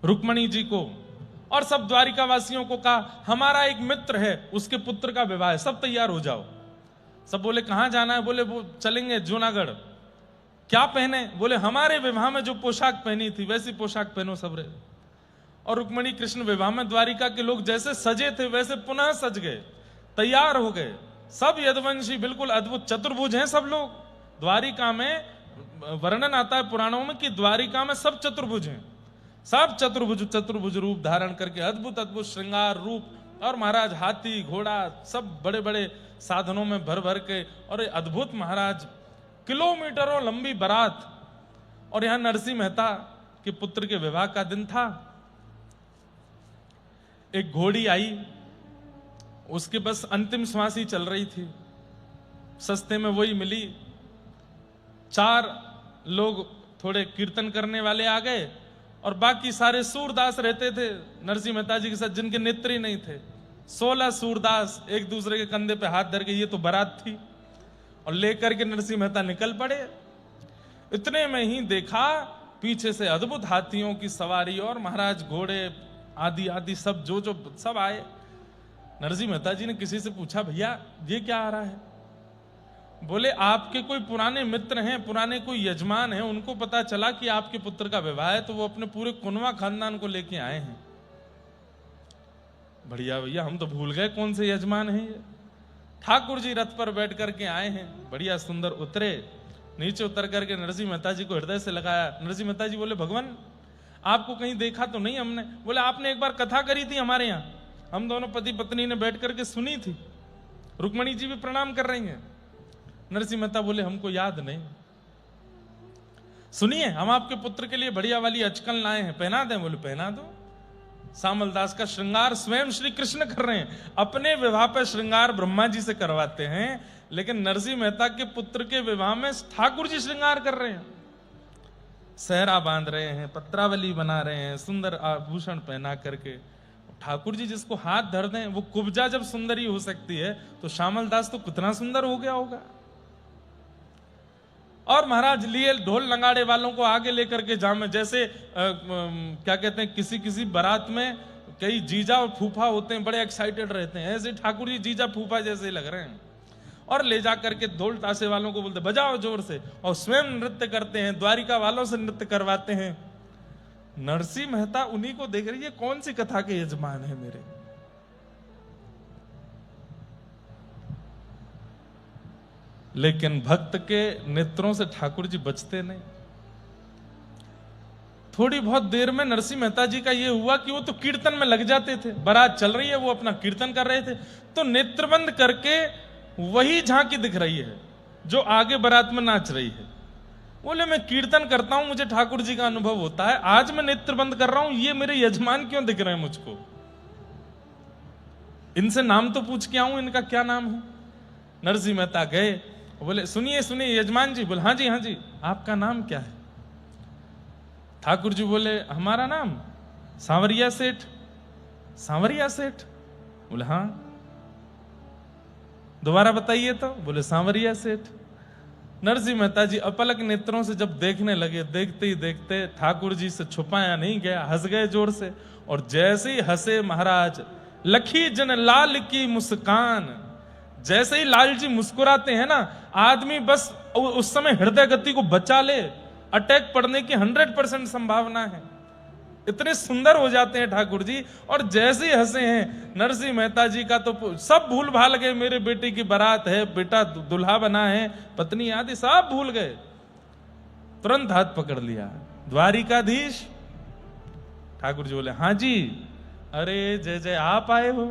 Speaker 1: रुक्मणी जी को और सब द्वारिका वासियों को कहा हमारा एक मित्र है, उसके पुत्र का विवाह है, सब तैयार हो जाओ। सब बोले कहां जाना है? बोले वो चलेंगे जूनागढ़। क्या पहने? बोले हमारे विवाह में जो पोशाक पहनी थी वैसी पोशाक पहनो सब रे। और रुक्मणी कृष्ण विवाह में द्वारिका के लोग जैसे सजे थे वैसे पुनः सज गए, तैयार हो गए। सब यदुवंशी बिल्कुल अद्भुत चतुर्भुज हैं सब लोग। द्वारिका में वर्णन आता है पुराणों में कि द्वारिका में सब चतुर्भुज हैं, सब चतुर्भुज रूप धारण करके अद्भुत अद्भुत श्रृंगार रूप। और महाराज हाथी घोड़ा सब बड़े बड़े साधनों में भर भर के, और अद्भुत महाराज किलोमीटरों लंबी बारात। और यहां नरसिंह मेहता के पुत्र के विवाह का दिन था। एक घोड़ी आई, उसके बस अंतिम श्वास ही चल रही थी, सस्ते में वही मिली। 4 लोग थोड़े कीर्तन करने वाले आ गए और बाकी सारे सूरदास रहते थे नरसिंह मेहता जी के साथ, जिनके नेत्र ही नहीं थे। 16 सूरदास एक दूसरे के कंधे पे हाथ धर के, ये तो बारात थी, और लेकर के नरसिंह मेहता निकल पड़े। इतने में ही देखा पीछे से अद्भुत हाथियों की सवारी और महाराज घोड़े आदि आदि सब जो सब आए। नरसिंह मेहता जी ने किसी से पूछा भैया ये क्या आ रहा है? बोले आपके कोई पुराने मित्र हैं, पुराने कोई यजमान हैं, उनको पता चला कि आपके पुत्र का विवाह है तो वो अपने पूरे कुनवा खानदान को लेके आए हैं। बढ़िया भैया, हम तो भूल गए कौन से यजमान हैं ये। ठाकुर जी रथ पर बैठ करके आए हैं, बढ़िया सुंदर उतरे। नीचे उतर करके नरसिंह मेहता जी को हृदय से लगाया। नरसिंह मेहता जी बोले भगवान आपको कहीं देखा तो नहीं हमने। बोले आपने एक बार कथा करी थी हमारे यहाँ, हम दोनों पति पत्नी ने बैठ करके सुनी थी, रुक्मणी जी भी प्रणाम कर रही हैं। नरसिंह मेहता बोले हमको याद नहीं। सुनिए हम आपके पुत्र के लिए बढ़िया वाली अचकन लाए हैं, पहना दें? बोले पहना दो। सामल दास का श्रृंगार स्वयं श्री कृष्ण कर रहे हैं। अपने विवाह पर श्रृंगार ब्रह्मा जी से करवाते हैं, लेकिन नरसिंह मेहता के पुत्र के विवाह में ठाकुर जी श्रृंगार कर रहे हैं। सहरा बांध रहे हैं, पत्रावली बना रहे हैं, सुंदर आभूषण पहना करके। ठाकुर जी जिसको हाथ धर दें वो कुब्जा जब सुंदरी हो सकती है तो श्यामल दास तो कितना सुंदर हो गया होगा। और महाराज लिए ढोल नगाड़े वालों को आगे लेकर के जामे, जैसे क्या कहते हैं किसी किसी बारात में कई जीजा और फूफा होते हैं, बड़े एक्साइटेड रहते हैं, ऐसे ठाकुर जी जीजा फूफा जैसे लग रहे हैं। और ले जा करके ढोल ताशे वालों को बोलते बजाओ जोर से, और स्वयं नृत्य करते हैं, द्वारिका वालों से नृत्य करवाते हैं। नरसिंह मेहता उन्हीं को देख रही है, कौन सी कथा के यजमान है मेरे। लेकिन भक्त के नेत्रों से ठाकुर जी बचते नहीं। थोड़ी बहुत देर में नरसिंह मेहता जी का यह हुआ कि वो तो कीर्तन में लग जाते थे, बारात चल रही है वो अपना कीर्तन कर रहे थे, तो नेत्रबंद करके वही झांकी दिख रही है जो आगे बारात में नाच रही है। बोले मैं कीर्तन करता हूं, मुझे ठाकुर जी का अनुभव होता है, आज मैं नेत्र बंद कर रहा हूं, ये मेरे यजमान क्यों दिख रहे हैं मुझको? इनसे नाम तो पूछ के आऊं, इनका क्या नाम है? नरसिंह मेहता गए, बोले सुनिए सुनिए यजमान जी। बोले हाँ जी आपका नाम क्या है? ठाकुर जी बोले हमारा नाम सांवरिया सेठ। सांवरिया सेठ? बोले हाँ। दोबारा बताइए तो। बोले सांवरिया सेठ। नरसिंह मेहता जी अपलक नेत्रों से जब देखने लगे, देखते ही देखते ठाकुर जी से छुपाया नहीं गया, हंस गए जोर से। और जैसे ही हंसे महाराज, लखी जन लाल की मुस्कान। जैसे ही लाल जी मुस्कुराते हैं ना, आदमी बस उस समय हृदय गति को बचा ले, अटैक पड़ने की 100% संभावना है। इतने सुंदर हो जाते हैं ठाकुर जी। और जैसे ही हंसे हैं नरसिंह मेहता जी का तो सब भूल भाल गए, मेरे बेटे की बारात है, बेटा दुल्हा बना है, पत्नी आदि सब भूल गए। तुरंत हाथ पकड़ लिया। द्वारिकाधीश? ठाकुर जी बोले हाँ जी। अरे जय जय आप आए हो।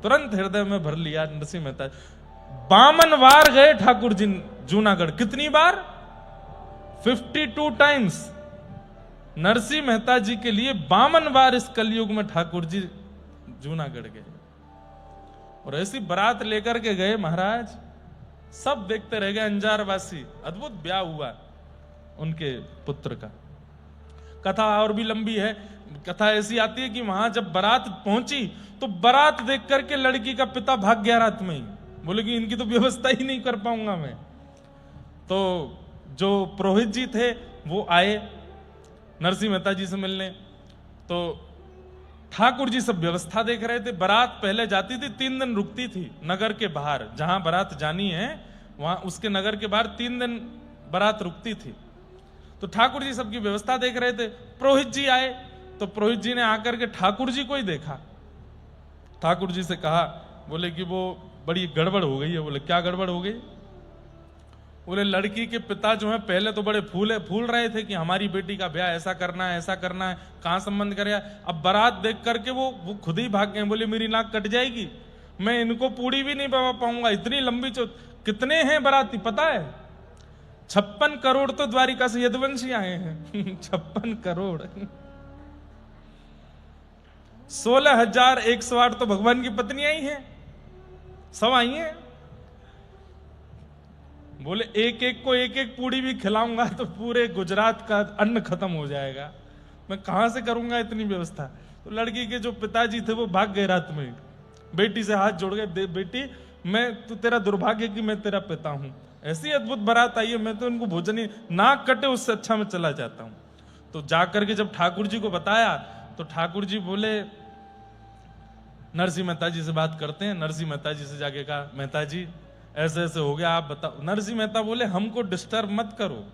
Speaker 1: तुरंत हृदय में भर लिया नरसिंह मेहता। 52 बार गए ठाकुर जी जूनागढ़। कितनी बार? 52 टाइम्स। नरसिंह मेहता जी के लिए 52 बार इस कलयुग में ठाकुर जी जूनागढ़ गए। और ऐसी बारात लेकर के गए महाराज, सब देखते रह गए अंजारवासी। अद्भुत ब्याह हुआ उनके पुत्र का। कथा और भी लंबी है। कथा ऐसी आती है कि वहां जब बारात पहुंची तो बारात देख करके लड़की का पिता भाग गया रात में ही। बोले कि इनकी तो व्यवस्था ही नहीं कर पाऊंगा मैं। तो जो पुरोहित जी थे वो आए नरसिंह मेहता जी से मिलने। तो ठाकुर जी सब व्यवस्था देख रहे थे। बारात पहले जाती थी, 3 दिन रुकती थी नगर के बाहर। जहां बारात जानी है वहां उसके नगर के बाहर 3 दिन बारात रुकती थी। तो ठाकुर जी सबकी व्यवस्था देख रहे थे। पुरोहित जी आए तो पुरोहित जी ने आकर के ठाकुर जी को ही देखा। ठाकुर जी से कहा, बोले कि वो बड़ी गड़बड़ हो गई है। बोले क्या गड़बड़ हो गई? बोले लड़की के पिता जो है पहले तो बड़े फूल रहे थे कि हमारी बेटी का ब्याह ऐसा करना है, ऐसा करना है, कहां संबंध करे। अब बारात देख करके वो खुद ही भाग गए। बोले मेरी नाक कट जाएगी, मैं इनको पूरी भी नहीं पाऊंगा, इतनी लंबी कितने हैं बाराती पता है? 56 करोड़ तो द्वारिका से यदुवंशी आए हैं। 56 करोड़। 16,108 तो भगवान की पत्नी आई हैं, सब आई हैं। बोले एक एक को एक एक पूड़ी भी खिलाऊंगा तो पूरे गुजरात का अन्न खत्म हो जाएगा, मैं कहां से करूंगा इतनी व्यवस्था। तो लड़की के जो पिताजी थे वो भाग गए रात में, बेटी से हाथ जोड़ गए, बेटी मैं तो तेरा दुर्भाग्य कि मैं तेरा पिता हूं। ऐसी अद्भुत बारात आई है, मैं तो उनको भोजन ही नाक कटे उससे अच्छा मैं चला जाता हूं। तो जाकर के जब ठाकुर जी को बताया तो ठाकुर जी बोले नरसिंह मेहता जी से बात करते हैं। नरसिंह मेहता जी से जाके कहा, मेहता जी ऐसे ऐसे हो गया, आप बताओ। नरसिंह मेहता बोले हमको डिस्टर्ब मत करो,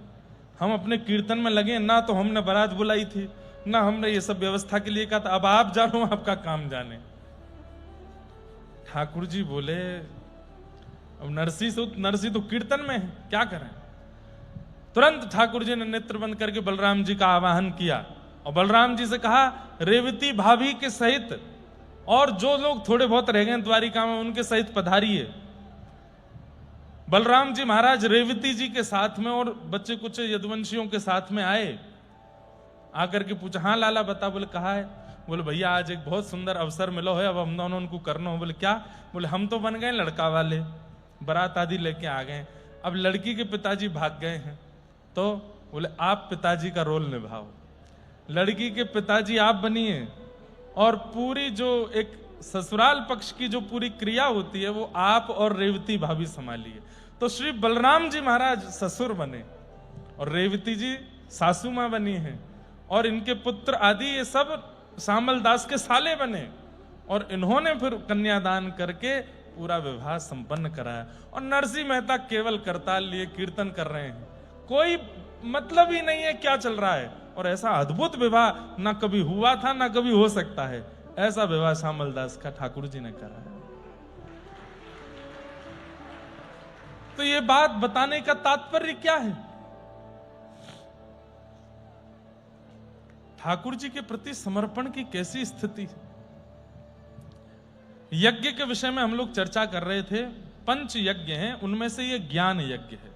Speaker 1: हम अपने कीर्तन में लगे। ना तो हमने बारात बुलाई थी, ना हमने ये सब व्यवस्था के लिए कहा था, अब आप जानो आपका काम जाने। ठाकुर जी बोले अब नरसिंह तो कीर्तन में है, क्या करें। तुरंत ठाकुर जी ने नेत्र बंद करके बलराम जी का आवाहन किया और बलराम जी से कहा रेवती भाभी के सहित और जो लोग थोड़े बहुत रह गए द्वारिका में उनके सहित पधारिए। बलराम जी महाराज रेवती जी के साथ में और बच्चे कुछ यदुवंशियों के साथ में आए। आकर के पूछा, हाँ लाला बता। बोले कहा है? बोले भैया आज एक बहुत सुंदर अवसर मिलो है, अब हम दोनों उनको करना हो। बोले क्या? बोले हम तो बन गए लड़का वाले, बारात आदि लेके आ गए, अब लड़की के पिताजी भाग गए हैं। तो बोले आप पिताजी का रोल निभाओ, लड़की के पिताजी आप बनिए और पूरी जो एक ससुराल पक्ष की जो पूरी क्रिया होती है वो आप और रेवती भाभी संभालिए। तो श्री बलराम जी महाराज ससुर बने और रेवती जी सासू मां बनी हैं और इनके पुत्र आदि ये सब शामल दास के साले बने और इन्होंने फिर कन्यादान करके पूरा विवाह संपन्न कराया। और नरसिंह मेहता केवल करताल लिए कीर्तन कर रहे हैं, कोई मतलब ही नहीं है क्या चल रहा है। और ऐसा अद्भुत विवाह ना कभी हुआ था ना कभी हो सकता है, ऐसा विवाह शामल दास का ठाकुर जी ने कराया। तो ये बात बताने का तात्पर्य क्या है? ठाकुर जी के प्रति समर्पण की कैसी स्थिति है। यज्ञ के विषय में हम लोग चर्चा कर रहे थे। 5 यज्ञ हैं, उनमें से ये ज्ञान यज्ञ है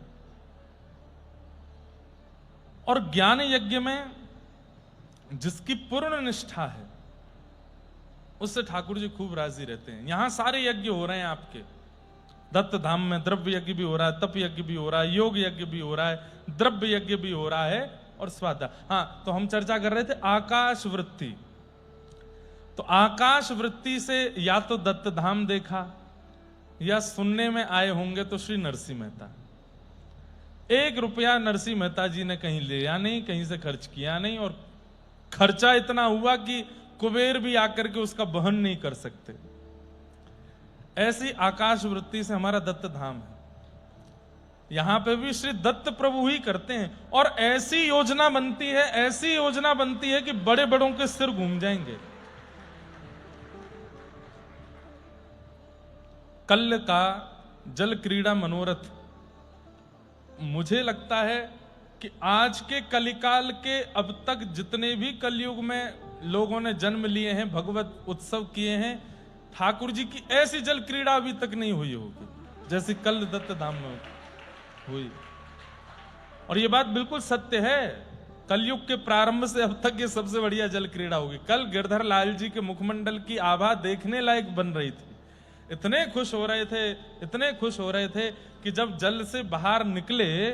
Speaker 1: और ज्ञान यज्ञ में जिसकी पूर्ण निष्ठा है उससे ठाकुर जी खूब राजी रहते हैं। यहां सारे यज्ञ हो रहे हैं आपके दत्त धाम में, द्रव्य यज्ञ भी हो रहा है, तप यज्ञ भी हो रहा है, योग यज्ञ भी हो रहा है, द्रव्य यज्ञ भी हो रहा है और स्वादा। हाँ, तो हम चर्चा कर रहे थे आकाश वृत्ति। तो आकाश वृत्ति से या तो दत्त धाम देखा या सुनने में आए होंगे तो श्री नरसिंह मेहता। 1 रुपया नरसिंह मेहता जी ने कहीं लिया नहीं, कहीं से खर्च किया नहीं और खर्चा इतना हुआ कि कुबेर भी आकर के उसका वहन नहीं कर सकते। ऐसी आकाश वृत्ति से हमारा दत्त धाम है। यहां पे भी श्री दत्त प्रभु ही करते हैं और ऐसी योजना बनती है, ऐसी योजना बनती है कि बड़े बड़ों के सिर घूम जाएंगे। कल का जल क्रीड़ा मनोरथ, मुझे लगता है कि आज के कलिकाल के अब तक जितने भी कलयुग में लोगों ने जन्म लिए हैं, भगवत उत्सव किए हैं, ठाकुर जी की ऐसी जल क्रीड़ा अभी तक नहीं हुई होगी जैसी कल दत्त धाम में हुई। और ये बात बिल्कुल सत्य है, कलयुग के प्रारंभ से अब तक ये सबसे बढ़िया जल क्रीड़ा होगी। कल गिरधर लाल जी के मुखमंडल की आभा देखने लायक बन रही थी। इतने खुश हो रहे थे, इतने खुश हो रहे थे कि जब जल से बाहर निकले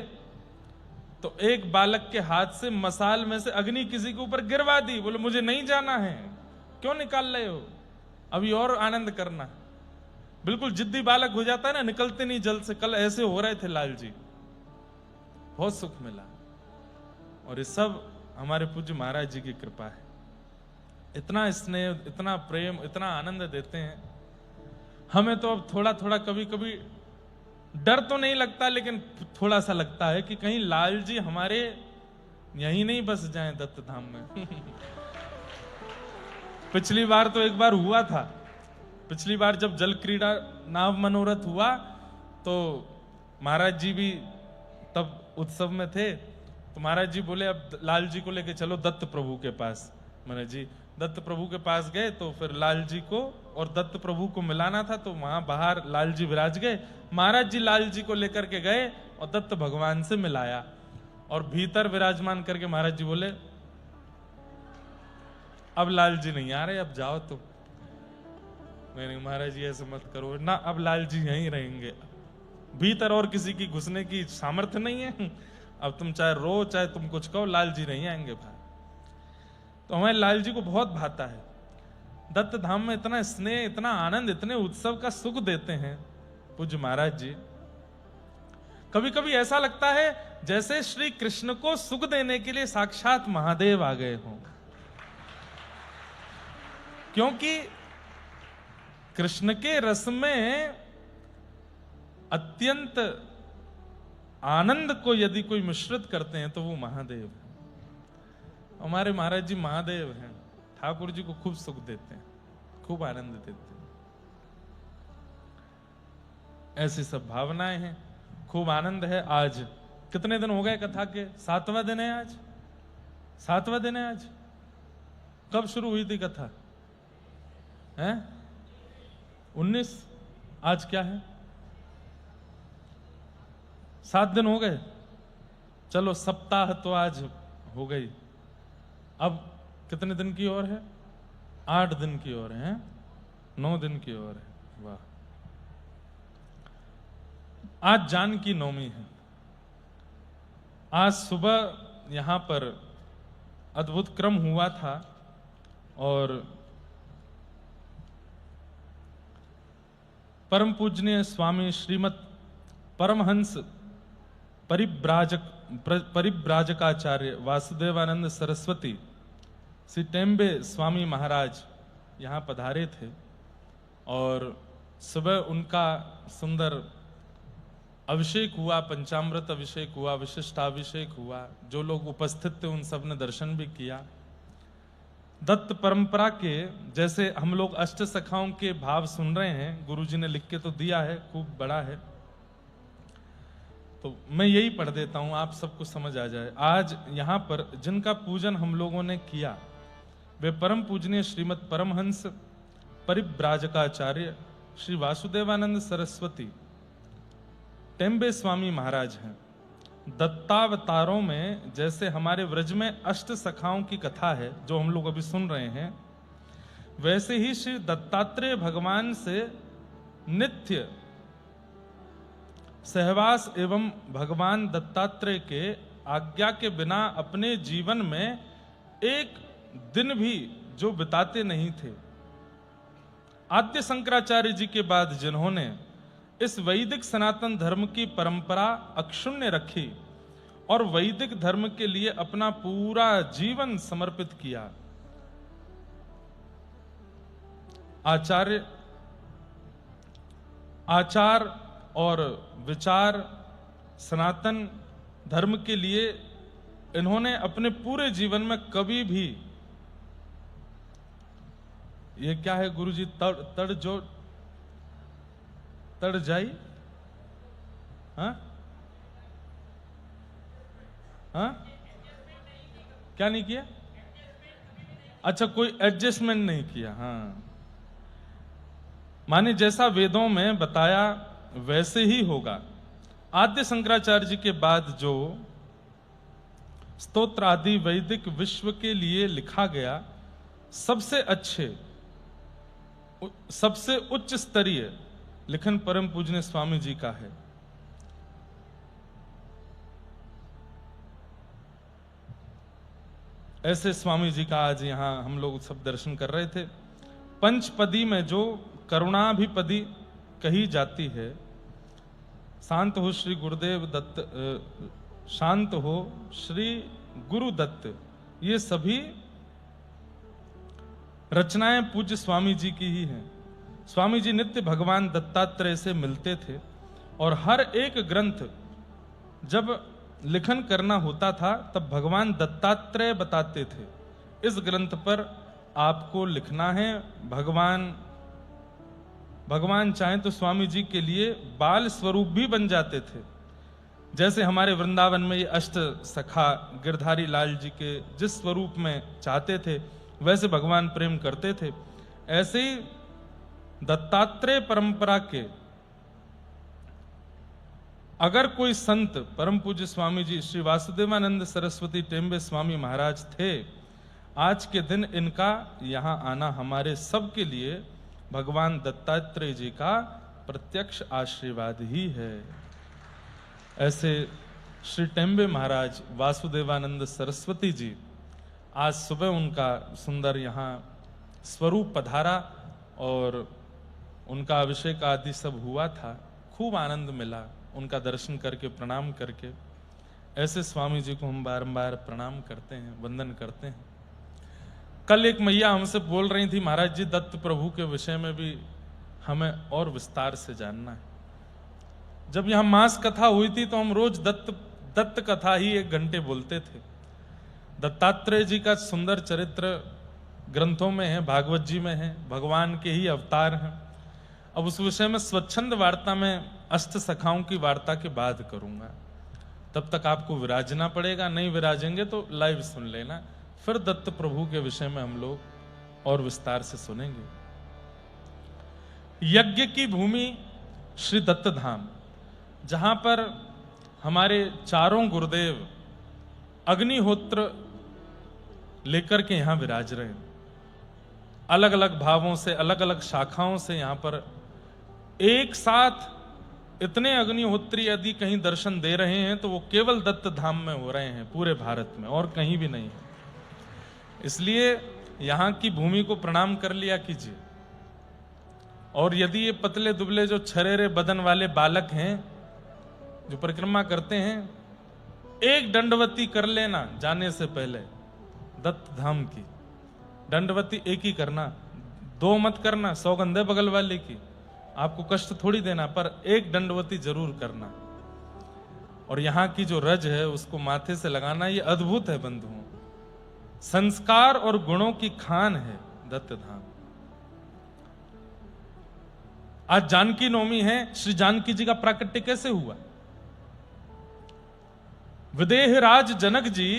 Speaker 1: तो एक बालक के हाथ से मसाल में से अग्नि किसी के ऊपर गिरवा दी। बोले मुझे नहीं जाना है, क्यों निकाल रहे हो, अभी और आनंद करना। बिल्कुल जिद्दी बालक हो जाता है ना, निकलते नहीं जल से। कल ऐसे हो रहे थे लाल जी, बहुत सुख मिला। और ये सब हमारे पूज्य महाराज जी की कृपा है। इतना स्नेह, इतना प्रेम, इतना आनंद देते हैं। हमें तो अब थोड़ा थोड़ा कभी कभी डर तो नहीं लगता, लेकिन थोड़ा सा लगता है कि कहीं लाल जी हमारे यहीं नहीं बस जाएं दत्त धाम में। पिछली बार तो एक बार हुआ था, पिछली बार जब जल क्रीड़ा नाव मनोरथ हुआ तो महाराज जी भी तब उत्सव में थे। तो महाराज जी बोले अब लाल जी को लेके चलो दत्त प्रभु के पास। मैंने जी दत्त प्रभु के पास गए तो फिर लाल जी को और दत्त प्रभु को मिलाना था, तो वहां बाहर लाल जी विराज गए। महाराज जी लाल जी को लेकर के गए और दत्त भगवान से मिलाया, और भीतर विराजमान करके महाराज जी बोले अब लाल जी नहीं आ रहे, अब जाओ तुम। नहीं महाराज जी ऐसे मत करो ना, अब लाल जी यहीं रहेंगे, भीतर और किसी की घुसने की सामर्थ्य नहीं है। अब तुम चाहे रो चाहे तुम कुछ कहो, लाल जी नहीं आएंगे भाई। तो हमारे लाल जी को बहुत भाता है। दत्त धाम में इतना स्नेह, इतना आनंद, इतने उत्सव का सुख देते हैं पूज्य महाराज जी। कभी कभी ऐसा लगता है जैसे श्री कृष्ण को सुख देने के लिए साक्षात महादेव आ गए हों, क्योंकि कृष्ण के रस में अत्यंत आनंद को यदि कोई मिश्रित करते हैं तो वो महादेव है। हमारे महाराज जी महादेव हैं, ठाकुर जी को खूब सुख देते हैं, खूब आनंद देते हैं। ऐसी सब भावनाएं हैं, खूब आनंद है। आज कितने दिन हो गए कथा के? 7वां दिन है आज, 7वां दिन है आज। कब शुरू हुई थी कथा? हैं 19। आज क्या है? 7 दिन हो गए। चलो सप्ताह तो आज हो गई। अब कितने दिन की ओर है? 8 दिन की ओर है, 9 दिन की ओर है। वाह। आज जानकी नवमी है। आज सुबह यहां पर अद्भुत क्रम हुआ था और परम पूजनीय स्वामी श्रीमद परमहंस परिव्राजकाचार्य वासुदेवानंद सरस्वती श्री टेम्बे स्वामी महाराज यहाँ पधारे थे और सुबह उनका सुंदर अभिषेक हुआ, पंचामृत अभिषेक हुआ, विशिष्टाभिषेक हुआ। जो लोग उपस्थित थे उन सब ने दर्शन भी किया। दत्त परंपरा के जैसे हम लोग अष्ट सखाओं के भाव सुन रहे हैं, गुरुजी ने लिख के तो दिया है, खूब बड़ा है, तो मैं यही पढ़ देता हूं, आप सबको समझ आ जाए। आज यहां पर जिनका पूजन हम लोगों ने किया वे परम पूजनीय श्रीमद परमहंस परिव्राजकाचार्य श्री वासुदेवानंद सरस्वती टेम्बे स्वामी महाराज हैं। दत्तावतारों में जैसे हमारे व्रज में अष्ट सखाओं की कथा है जो हम लोग अभी सुन रहे हैं, वैसे ही श्री दत्तात्रेय भगवान से नित्य सहवास एवं भगवान दत्तात्रेय के आज्ञा के बिना अपने जीवन में एक दिन भी जो बिताते नहीं थे। आद्य शंकराचार्य जी के बाद जिन्होंने इस वैदिक सनातन धर्म की परंपरा अक्षुण्य रखी और वैदिक धर्म के लिए अपना पूरा जीवन समर्पित किया, आचार और विचार सनातन धर्म के लिए इन्होंने अपने पूरे जीवन में कभी भी, ये क्या है गुरुजी, तड़ जाई, हाँ हाँ, क्या नहीं किया? अच्छा, कोई एडजस्टमेंट नहीं किया। हाँ, माने जैसा वेदों में बताया वैसे ही होगा। आद्य शंकराचार्य जी के बाद जो स्तोत्र आदि वैदिक विश्व के लिए लिखा गया सबसे अच्छे सबसे उच्च स्तरीय लिखन परम पूजनीय स्वामी जी का है। ऐसे स्वामी जी का आज यहां हम लोग सब दर्शन कर रहे थे। पंचपदी में जो करुणाभिपदी कही जाती है, शांत हो श्री गुरुदेव दत्त, शांत हो श्री गुरु दत्त, ये सभी रचनाएं पूज्य स्वामी जी की ही हैं। स्वामी जी नित्य भगवान दत्तात्रेय से मिलते थे और हर एक ग्रंथ जब लिखन करना होता था तब भगवान दत्तात्रेय बताते थे, इस ग्रंथ पर आपको लिखना है। भगवान चाहें तो स्वामी जी के लिए बाल स्वरूप भी बन जाते थे। जैसे हमारे वृंदावन में ये अष्ट सखा गिरधारी लाल जी के जिस स्वरूप में चाहते थे वैसे भगवान प्रेम करते थे, ऐसे ही दत्तात्रेय परंपरा के अगर कोई संत परम पूज्य स्वामी जी श्री वासुदेवानंद सरस्वती टेम्बे स्वामी महाराज थे, आज के दिन इनका यहां आना हमारे सब के लिए भगवान दत्तात्रेय जी का प्रत्यक्ष आशीर्वाद ही है। ऐसे श्री टेम्बे महाराज वासुदेवानंद सरस्वती जी, आज सुबह उनका सुंदर यहाँ स्वरूप पधारा और उनका अभिषेक आदि सब हुआ था। खूब आनंद मिला उनका दर्शन करके, प्रणाम करके। ऐसे स्वामी जी को हम बारंबार प्रणाम करते हैं, वंदन करते हैं। कल एक मैया हमसे बोल रही थी, महाराज जी दत्त प्रभु के विषय में भी हमें और विस्तार से जानना है। जब यहां मास कथा हुई थी तो हम रोज दत्त कथा ही 1 घंटे बोलते थे। दत्तात्रेय जी का सुंदर चरित्र ग्रंथों में है, भागवत जी में है, भगवान के ही अवतार हैं। अब उस विषय में स्वच्छंद वार्ता में अष्ट सखाओं की वार्ता के बाद करूंगा। तब तक आपको विराजना पड़ेगा, नहीं विराजेंगे तो लाइव सुन लेना। फिर दत्त प्रभु के विषय में हम लोग और विस्तार से सुनेंगे। यज्ञ की भूमि श्री दत्त धाम, जहां पर हमारे चारों गुरुदेव अग्निहोत्र लेकर के यहां विराज रहे हैं। अलग अलग भावों से, अलग अलग शाखाओं से यहां पर एक साथ इतने अग्निहोत्री यदि कहीं दर्शन दे रहे हैं तो वो केवल दत्त धाम में हो रहे हैं, पूरे भारत में और कहीं भी नहीं है। इसलिए यहां की भूमि को प्रणाम कर लिया कीजिए। और यदि ये पतले दुबले जो छरेरे बदन वाले बालक हैं जो परिक्रमा करते हैं, एक दंडवती कर लेना जाने से पहले दत्त धाम की। दंडवती एक ही करना, 2 मत करना, सौगंध है बगल वाले की, आपको कष्ट थोड़ी देना, पर एक दंडवती जरूर करना। और यहां की जो रज है उसको माथे से लगाना, ये अद्भुत है बंधुओं। संस्कार और गुणों की खान है दत्त धाम। आज जानकी नवमी है। श्री जानकी जी का प्राकट्य कैसे हुआ? विदेहराज जनक जी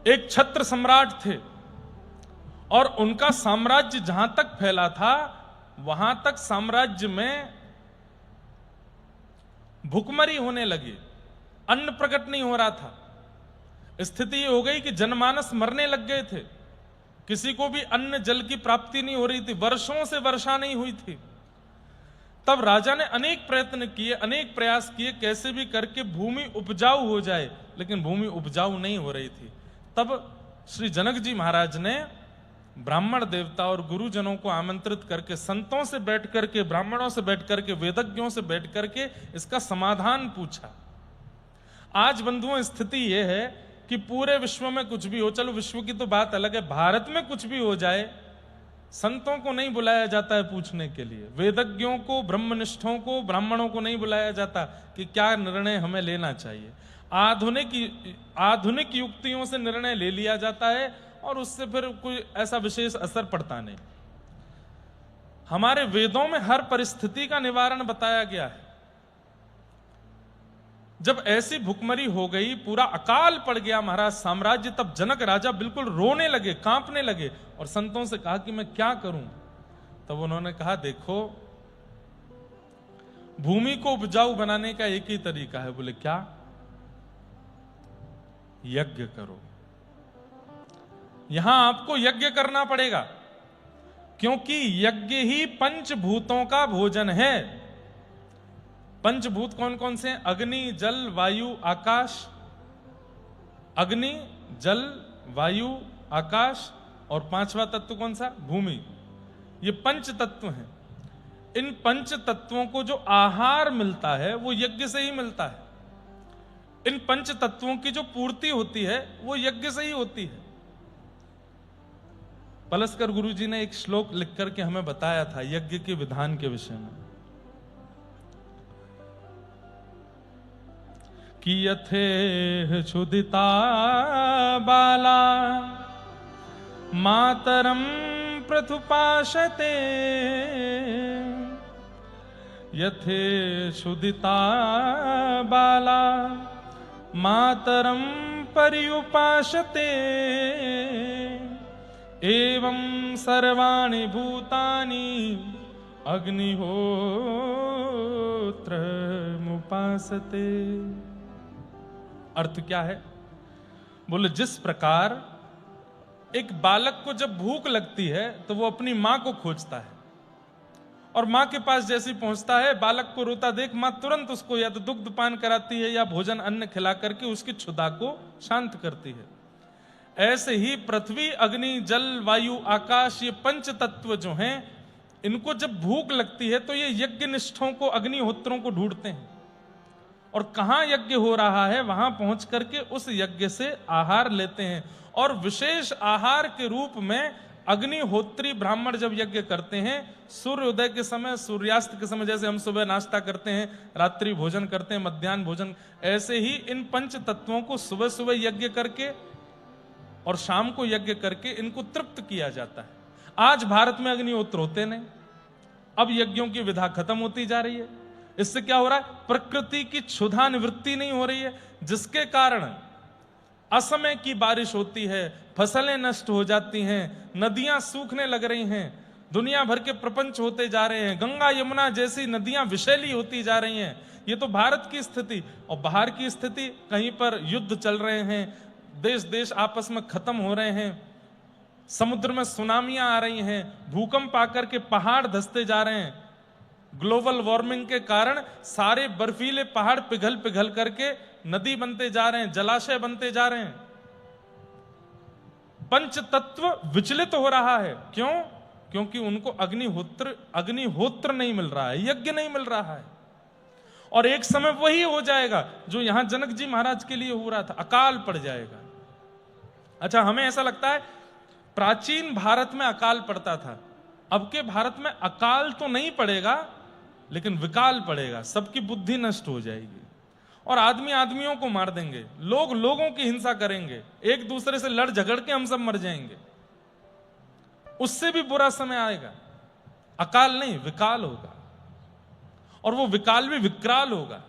Speaker 1: एक छत्र सम्राट थे और उनका साम्राज्य जहां तक फैला था वहां तक साम्राज्य में भुखमरी होने लगी, अन्न प्रकट नहीं हो रहा था। स्थिति ये हो गई कि जनमानस मरने लग गए थे, किसी को भी अन्न जल की प्राप्ति नहीं हो रही थी, वर्षों से वर्षा नहीं हुई थी। तब राजा ने अनेक प्रयत्न किए, अनेक प्रयास किए, कैसे भी करके भूमि उपजाऊ हो जाए, लेकिन भूमि उपजाऊ नहीं हो रही थी। तब श्री जनक जी महाराज ने ब्राह्मण देवता और गुरुजनों को आमंत्रित करके, संतों से बैठ करके, ब्राह्मणों से बैठ करके, वेदज्ञों से बैठ करके इसका समाधान पूछा। आज बंधुओं स्थिति यह है कि पूरे विश्व में कुछ भी हो, चलो विश्व की तो बात अलग है, भारत में कुछ भी हो जाए, संतों को नहीं बुलाया जाता है पूछने के लिए, वेदज्ञों को, ब्रह्मनिष्ठों को, ब्राह्मणों को नहीं बुलाया जाता कि क्या निर्णय हमें लेना चाहिए। आधुनिक युक्तियों से निर्णय ले लिया जाता है और उससे फिर कोई ऐसा विशेष असर पड़ता नहीं। हमारे वेदों में हर परिस्थिति का निवारण बताया गया है। जब ऐसी भुखमरी हो गई, पूरा अकाल पड़ गया महाराज साम्राज्य, तब जनक राजा बिल्कुल रोने लगे, कांपने लगे और संतों से कहा कि मैं क्या करूं। तब उन्होंने कहा, देखो भूमि को उपजाऊ बनाने का एक ही तरीका है। बोले क्या? यज्ञ करो। यहां आपको यज्ञ करना पड़ेगा, क्योंकि यज्ञ ही पंचभूतों का भोजन है। पंचभूत कौन कौन से हैं? अग्नि, जल, वायु, आकाश। अग्नि, जल, वायु, आकाश, और पांचवा तत्व कौन सा? भूमि। ये पंच तत्व हैं। इन पंच तत्वों को जो आहार मिलता है वो यज्ञ से ही मिलता है। इन पंच तत्वों की जो पूर्ति होती है वो यज्ञ से ही होती है। पलस्कर गुरुजी ने एक श्लोक लिख करके हमें बताया था यज्ञ के विधान के विषय में कि यथे क्षुदिता बाला मातरम प्रथुपाशते, यथे क्षुदिता बाला मातरम पर्युपाशते, एवं सर्वाणि भूतानि अग्निहोत्रमुपासते। अर्थ क्या है? बोले जिस प्रकार एक बालक को जब भूख लगती है तो वो अपनी मां को खोजता है, और मां के पास जैसे पहुंचता है बालक को रोता देख मां तुरंत उसको या तो दुग्ध पान कराती है या भोजन अन्न खिला करके उसकी क्षुधा को शांत करती है। ऐसे ही पृथ्वी, अग्नि, जल, वायु, आकाश, ये पंच तत्व जो हैं, इनको जब भूख लगती है तो ये यज्ञ निष्ठों को, अग्निहोत्रों को ढूंढते हैं, और कहां यज्ञ हो रहा है वहां पहुंच करके उस यज्ञ से आहार लेते हैं। और विशेष आहार के रूप में अग्निहोत्री ब्राह्मण जब यज्ञ करते हैं, सूर्योदय के समय, सूर्यास्त के समय, जैसे हम सुबह नाश्ता करते हैं, रात्रि भोजन करते हैं, मध्याह्न भोजन, ऐसे ही इन पंच तत्वों को सुबह सुबह यज्ञ करके और शाम को यज्ञ करके इनको तृप्त किया जाता है। आज भारत में अग्निहोत्र होते नहीं, अब यज्ञों की विधा खत्म होती जा रही है। इससे क्या हो रहा है? प्रकृति की क्षुधा निवृत्ति नहीं हो रही है, जिसके कारण असमय की बारिश होती है, फसलें नष्ट हो जाती हैं, नदियां सूखने लग रही हैं, दुनिया भर के प्रपंच होते जा रहे हैं, गंगा यमुना जैसी नदियां विषैली होती जा रही हैं। ये तो भारत की स्थिति। और बाहर की स्थिति, कहीं पर युद्ध चल रहे हैं, देश देश आपस में खत्म हो रहे हैं, समुद्र में सुनामियां आ रही हैं, भूकंप आकर के पहाड़ धंसते जा रहे हैं। ग्लोबल वार्मिंग के कारण सारे बर्फीले पहाड़ पिघल पिघल करके नदी बनते जा रहे हैं, जलाशय बनते जा रहे हैं। पंच तत्व विचलित हो रहा है। क्यों? क्योंकि उनको अग्निहोत्र नहीं मिल रहा है, यज्ञ नहीं मिल रहा है। और एक समय वही हो जाएगा जो यहां जनक जी महाराज के लिए हो रहा था, अकाल पड़ जाएगा। अच्छा, हमें ऐसा लगता है प्राचीन भारत में अकाल पड़ता था, अब के भारत में अकाल तो नहीं पड़ेगा लेकिन विकाल पड़ेगा, सबकी बुद्धि नष्ट हो जाएगी और आदमी आदमियों को मार देंगे, लोग लोगों की हिंसा करेंगे, एक दूसरे से लड़ झगड़ के हम सब मर जाएंगे। उससे भी बुरा समय आएगा। अकाल नहीं, विकाल होगा, और वो विकाल भी विकराल होगा।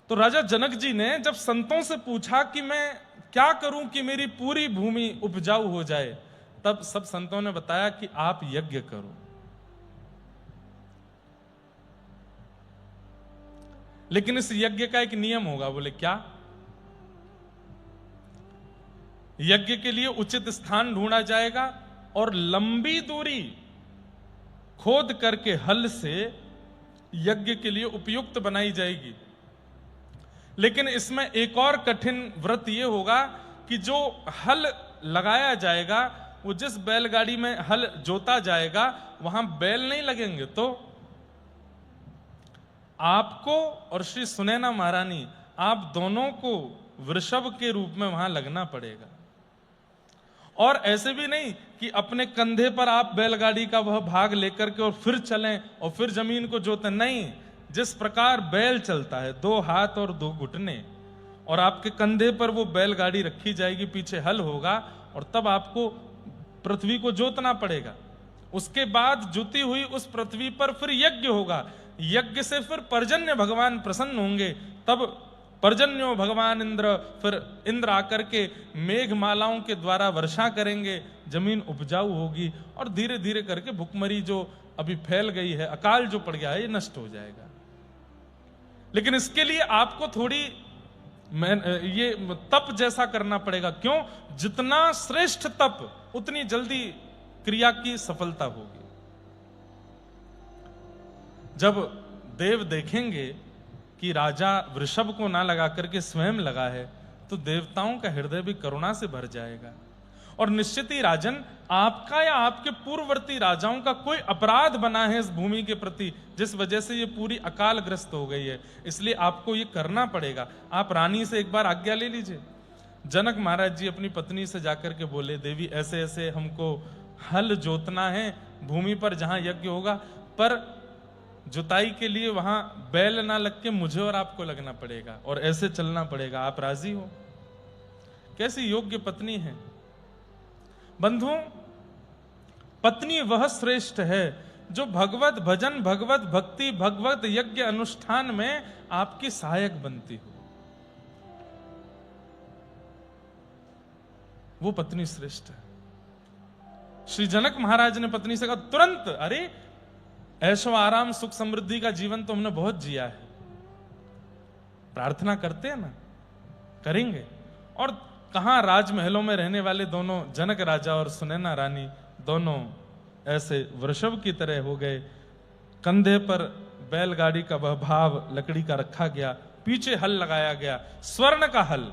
Speaker 1: तो राजा जनक जी ने जब संतों से पूछा कि मैं क्या करूं कि मेरी पूरी भूमि उपजाऊ हो जाए, तब सब संतों ने बताया कि आप यज्ञ करो। लेकिन इस यज्ञ का एक नियम होगा। बोले क्या? यज्ञ के लिए उचित स्थान ढूंढा जाएगा और लंबी दूरी खोद करके हल से यज्ञ के लिए उपयुक्त बनाई जाएगी। लेकिन इसमें एक और कठिन व्रत यह होगा कि जो हल लगाया जाएगा, वो जिस बैलगाड़ी में हल जोता जाएगा वहां बैल नहीं लगेंगे, तो आपको और श्री सुनैना महारानी, आप दोनों को वृषभ के रूप में वहां लगना पड़ेगा। और ऐसे भी नहीं कि अपने कंधे पर आप बैलगाड़ी का वह भाग लेकर के और फिर चलें और फिर जमीन को जोतें। नहीं, जिस प्रकार बैल चलता है, 2 हाथ और 2 घुटने, और आपके कंधे पर वो बैलगाड़ी रखी जाएगी, पीछे हल होगा, और तब आपको पृथ्वी को जोतना पड़ेगा। उसके बाद जुती हुई उस पृथ्वी पर फिर यज्ञ होगा। यज्ञ से फिर पर्जन्य भगवान प्रसन्न होंगे, तब पर्जन्यो भगवान इंद्र, फिर इंद्र आकर के मेघमालाओं के द्वारा वर्षा करेंगे, जमीन उपजाऊ होगी, और धीरे धीरे करके भुखमरी जो अभी फैल गई है, अकाल जो पड़ गया है, ये नष्ट हो जाएगा। लेकिन इसके लिए आपको थोड़ी ये तप जैसा करना पड़ेगा। क्यों? जितना श्रेष्ठ तप उतनी जल्दी क्रिया की सफलता होगी। जब देव देखेंगे कि राजा वृषभ को ना लगा करके स्वयं लगा है, तो देवताओं का हृदय भी करुणा से भर जाएगा। और निश्चित ही राजन, आपका या आपके पूर्ववर्ती राजाओं का कोई अपराध बना है इस भूमि के प्रति, जिस वजह से ये पूरी अकाल ग्रस्त हो गई है, इसलिए आपको ये करना पड़ेगा। आप रानी से एक बार आज्ञा ले लीजिए। जनक महाराज जी अपनी पत्नी से जाकर के बोले, देवी ऐसे ऐसे हमको हल जोतना है भूमि पर जहां यज्ञ होगा, पर जुताई के लिए वहां बैल ना लग के मुझे और आपको लगना पड़ेगा और ऐसे चलना पड़ेगा। आप राजी हो? कैसी योग्य पत्नी है। बंधुओं, पत्नी वह श्रेष्ठ है जो भगवत भजन, भगवत भक्ति, भगवत यज्ञ अनुष्ठान में आपकी सहायक बनती हो। वो पत्नी श्रेष्ठ है। श्री जनक महाराज ने पत्नी से कहा तुरंत, अरे ऐशो आराम सुख समृद्धि का जीवन तो हमने बहुत जिया है, प्रार्थना करते हैं ना, करेंगे। और कहां राजमहलों में रहने वाले दोनों जनक राजा और सुनैना रानी दोनों ऐसे वृषभ की तरह हो गए। कंधे पर बैलगाड़ी का वह भाव लकड़ी का रखा गया, पीछे हल लगाया गया, स्वर्ण का हल,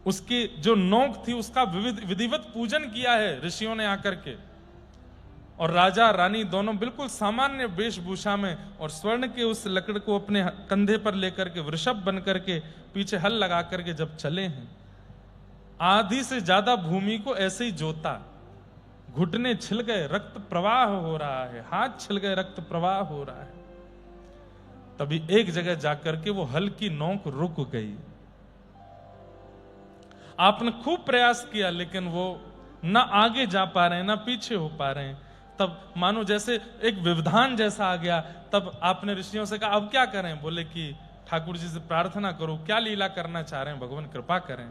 Speaker 1: उसकी जो नोक थी उसका विधिवत पूजन किया है ऋषियों ने आकर के। और राजा रानी दोनों बिल्कुल सामान्य वेशभूषा में और स्वर्ण के उस लकड़ को अपने कंधे पर लेकर के वृषभ बन करके पीछे हल लगा करके जब चले हैं, आधी से ज्यादा भूमि को ऐसे ही जोता, घुटने छिल गए, रक्त प्रवाह हो रहा है, हाथ छिल गए, रक्त प्रवाह हो रहा है। तभी एक जगह जाकर के वो हल की नोक रुक गई। आपने खूब प्रयास किया लेकिन वो ना आगे जा पा रहे हैं ना पीछे हो पा रहे हैं। तब मानो जैसे एक व्यवधान जैसा आ गया। तब आपने ऋषियों से कहा अब क्या करें? बोले कि ठाकुर जी से प्रार्थना करो, क्या लीला करना चाह रहे हैं, भगवान कृपा करें।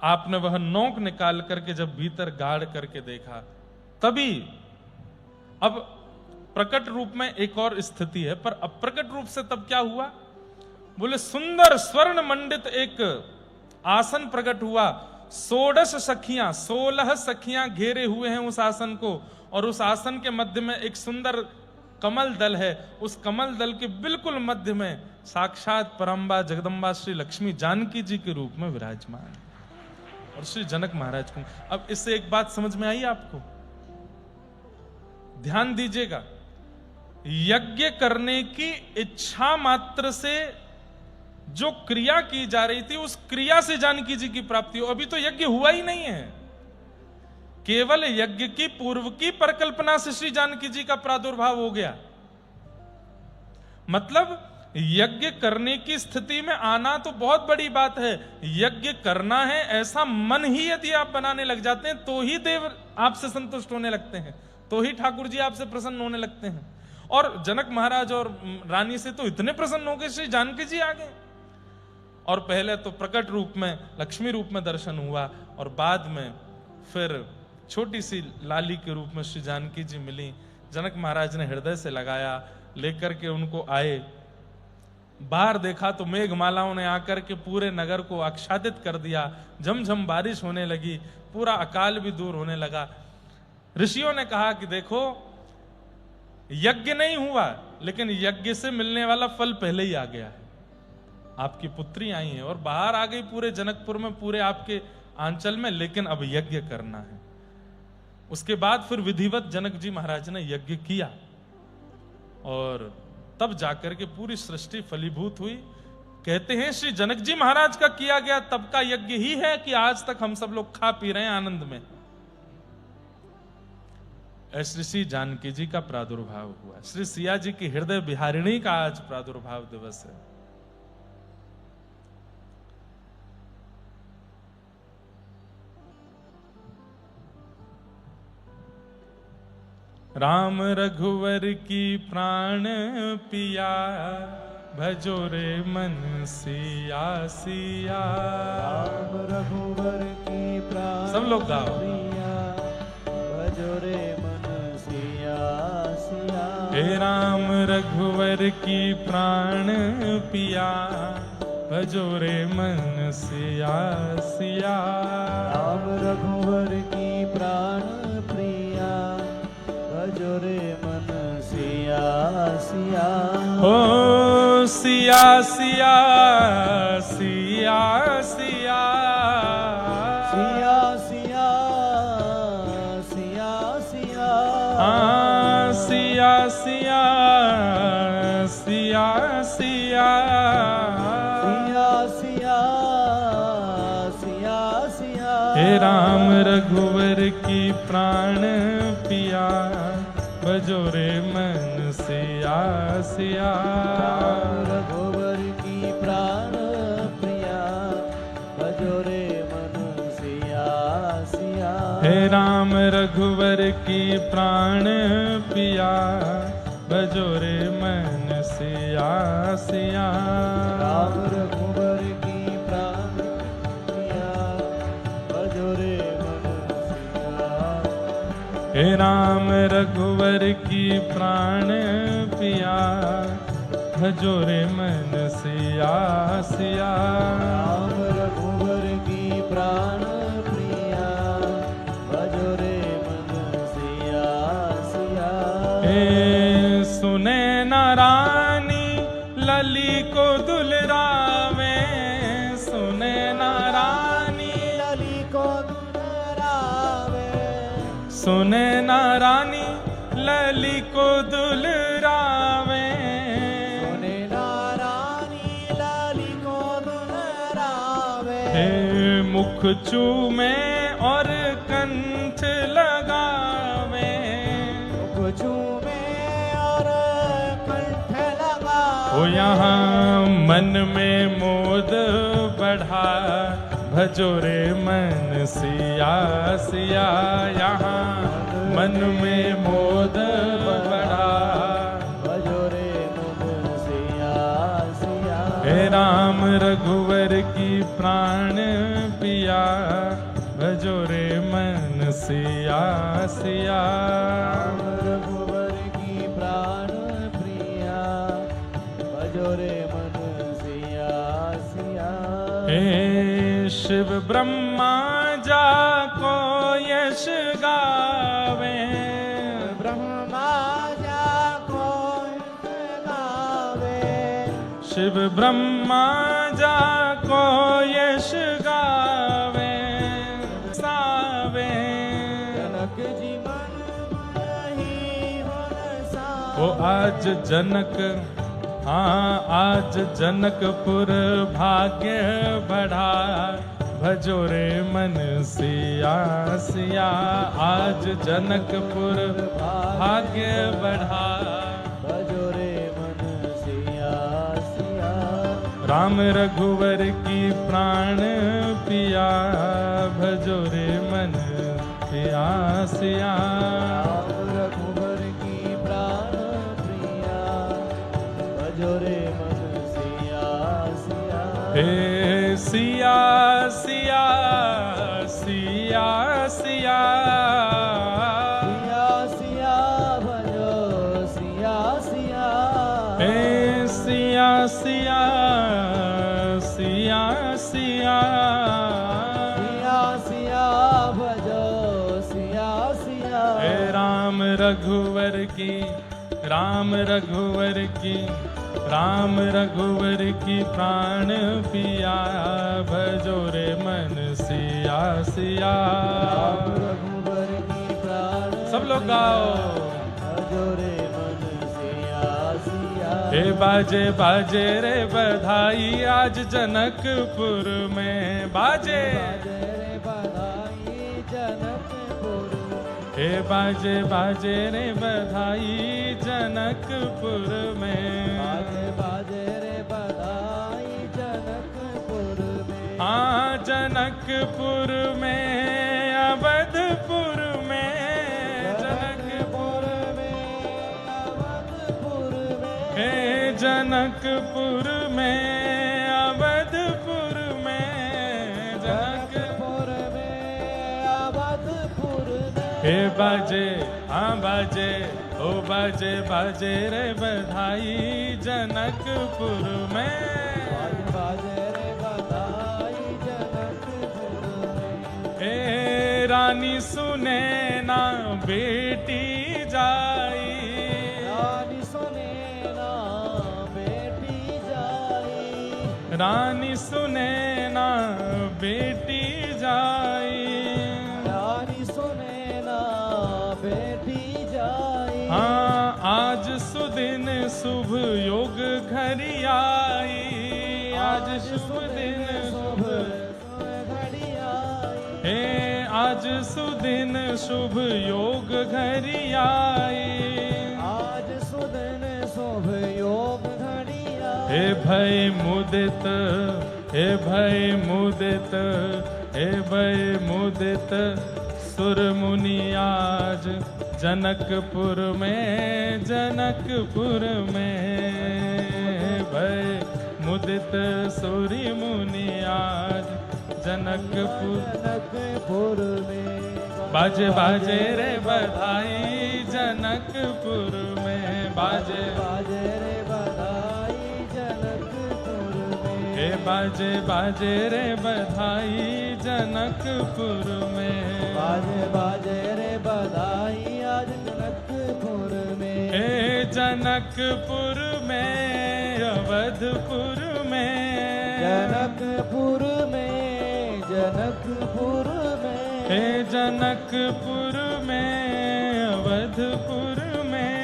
Speaker 1: आपने वह नोक निकाल करके जब भीतर गाड़ करके देखा, तभी अब प्रकट रूप में एक और स्थिति है, पर अप्रकट रूप से तब क्या हुआ? बोले सुंदर स्वर्ण मंडित एक आसन प्रकट हुआ। 16 सखियां घेरे हुए हैं उस आसन को, और उस आसन के मध्य में एक सुंदर कमल दल है। उस कमल दल के बिल्कुल मध्य में साक्षात परम्बा जगदम्बा श्री लक्ष्मी जानकी जी के रूप में विराजमान। और श्री जनक महाराज को अब इससे एक बात समझ में आई आपको? ध्यान दीजिएगा, यज्ञ करने की इच्छा मात्र से जो क्रिया की जा रही थी, उस क्रिया से जानकी जी की प्राप्ति हो। अभी तो यज्ञ हुआ ही नहीं है, केवल यज्ञ की पूर्व की परिकल्पना से श्री जानकी जी का प्रादुर्भाव हो गया। मतलब यज्ञ करने की स्थिति में आना तो बहुत बड़ी बात है। यज्ञ करना है ऐसा मन ही यदि आप बनाने लग जाते हैं, तो ही देव आपसे संतुष्ट होने लगते हैं, तो ही ठाकुर जी आपसे प्रसन्न होने लगते हैं। और जनक महाराज और रानी से तो इतने प्रसन्न हो गए, श्री जानकी जी आ गए। और पहले तो प्रकट रूप में लक्ष्मी रूप में दर्शन हुआ, और बाद में फिर छोटी सी लाली के रूप में श्री जानकी जी मिली। जनक महाराज ने हृदय से लगाया, लेकर के उनको आए। बाहर देखा तो मेघमालाओं ने आकर के पूरे नगर को आच्छादित कर दिया। झमझम बारिश होने लगी, पूरा अकाल भी दूर होने लगा। ऋषियों ने कहा कि देखो, यज्ञ नहीं हुआ लेकिन यज्ञ से मिलने वाला फल पहले ही आ गया है। आपकी पुत्री आई है और बाहर आ गई पूरे जनकपुर में, पूरे आपके आंचल में, लेकिन अब यज्ञ करना है। उसके बाद फिर विधिवत जनक जी महाराज ने यज्ञ किया, और तब जाकर के पूरी सृष्टि फलीभूत हुई। कहते हैं श्री जनक जी महाराज का किया गया तब का यज्ञ ही है कि आज तक हम सब लोग खा पी रहे हैं आनंद में। ऐसे श्री जानकी जी का प्रादुर्भाव हुआ। श्री सिया जी की हृदय बिहारिणी का आज प्रादुर्भाव दिवस है। राम रघुवर की प्राण पिया, भजो रे मन सिया सिया।
Speaker 2: राम रघुवर की प्राण
Speaker 1: सब लोग गाओ।
Speaker 2: पिया, भजो रे मन सिया सिया।
Speaker 1: हे राम रघुवर की प्राण पिया, भजो रे मन सिया सिया।
Speaker 2: राम रघुवर की प्राण प्रिया, भजो रे मन सिया सिया।
Speaker 1: ओ सिया सिया सिया सिया
Speaker 2: सिया सिया सिया सिया।
Speaker 1: हाँ सिया सिया सिया सिया
Speaker 2: सिया सिया सिया सिया।
Speaker 1: हे राम रघुवर की प्राण पिया, भजो रे मन सिया सिया।
Speaker 2: राम रघुवर की प्राण प्रिया, भजो रे मन सिया सिया।
Speaker 1: हे राम रघुवर की प्राण पिया, भजो रे मन सिया सिया।
Speaker 2: राम रघुवर की प्राण प्रिया, भजो रे मन सिया।
Speaker 1: हे राम रघुवर की प्राण पिया, भजो रे मन सिया सिया।
Speaker 2: राम रघुवर की प्राण प्रिया, भजो रे मन सिया सिया।
Speaker 1: हे सुने न रानी लली को दुलरावे, सुने न रानी
Speaker 2: लली को दुलरावे,
Speaker 1: सुने न रानी लली को दुलरावे।
Speaker 2: सुने ना रानी लली को दुलरावे।
Speaker 1: हे मुख चूमे और कंठ लगावे,
Speaker 2: मुख चूमे और कंठ लगा।
Speaker 1: ओ यहाँ मन में मोद बढ़ा, भजो रे मन सिया सिया। यहाँ मन में मोद बढ़ा,
Speaker 2: भजो रे मन सिया सिया।
Speaker 1: हे राम रघुवर की प्राण पिया, भजो रे मन सिया सिया।
Speaker 2: राम रघुवर की प्राण प्रिया, भजो रे मन सिया सिया।
Speaker 1: हे शिव ब्रह्मा जाको यश गावे,
Speaker 2: ब्रह्मा जाको गावे।
Speaker 1: शिव ब्रह्मा जाको यश गावे सावे।
Speaker 2: जनक जी मन ही मन सा।
Speaker 1: ओ आज जनक, हाँ आज जनकपुर भाग्य बढ़ा, भजो रे मन सिया सिया। आज जनकपुर भाग्य बढ़ा,
Speaker 2: भजो रे मन सिया सिया।
Speaker 1: राम रघुवर की प्राण पिया, भजो रे मन पिया सिया।
Speaker 2: राम रघुवर की प्राण प्रिया, भजो रे मन सिया सिया।
Speaker 1: हे सिया सिया सिया सिया।
Speaker 2: सिया सिया भजो सिया सिया।
Speaker 1: हे सिया सिया सिया सिया।
Speaker 2: सिया सिया भजो सिया सिया।
Speaker 1: हे राम रघुवर की, राम रघुवर की, राम रघुवर की प्राण पिया, भजो रे मन सिया सिया।
Speaker 2: राम रघुवर की प्राण
Speaker 1: सब लोग गाओ।
Speaker 2: भजो रे मन सिया सिया।
Speaker 1: हे बाजे बाजे रे बधाई, आज जनकपुर में बाजे।
Speaker 2: बाजे रे बधाई जनकपुर।
Speaker 1: हे बाजे बाजे रे बधाई जनकपुर में।
Speaker 2: बाजे बाजे रे बधाई जनकपुर में।
Speaker 1: हाँ जनकपुर में, अवधपुर में, जनकपुर
Speaker 2: में अवधपुर में।
Speaker 1: हे जनकपुर में, अवधपुर में,
Speaker 2: जनकपुर में अवधपुर में।
Speaker 1: हे बाजे, हाँ बाजे, ओ बाजे बाजे रे बधाई जनकपुर में।
Speaker 2: बाजे रे बधाई जनकपुर में।
Speaker 1: हे रानी सुने ना बेटी जाई,
Speaker 2: रानी सुने ना बेटी जाई,
Speaker 1: रानी सुने ना बेटी जाई,
Speaker 2: रानी सुने ना बेटी जाई।
Speaker 1: हाँ आज सुदिन शुभ योग घरी आई, आज शुभ दिन शुभ
Speaker 2: घड़ी आई,
Speaker 1: हे आज सुदिन शुभ योग घरी आई,
Speaker 2: आज सुदिन शुभ योग घड़ी आई।
Speaker 1: हे भय मुदित, हे भय मुदित, हे भय मुदित सुर मुनि आज जनकपुर में, जनकपुर में भय मुदित सूर्य मुनि आज जनकपुर,
Speaker 2: जनकपुर में।
Speaker 1: बाजे बाजे रे बधाई जनकपुर में, बाजे
Speaker 2: बाजे रे बधाई जनकपुर में।
Speaker 1: हे बाजे बाजे रे बधाई जनकपुर में,
Speaker 2: बाजे बाजे रे बधाई आज जनकपुर में।
Speaker 1: हे जनकपुर में अवधपुर में,
Speaker 2: जनकपुर में, जनकपुर में।
Speaker 1: हे जनकपुर में अवधपुर में,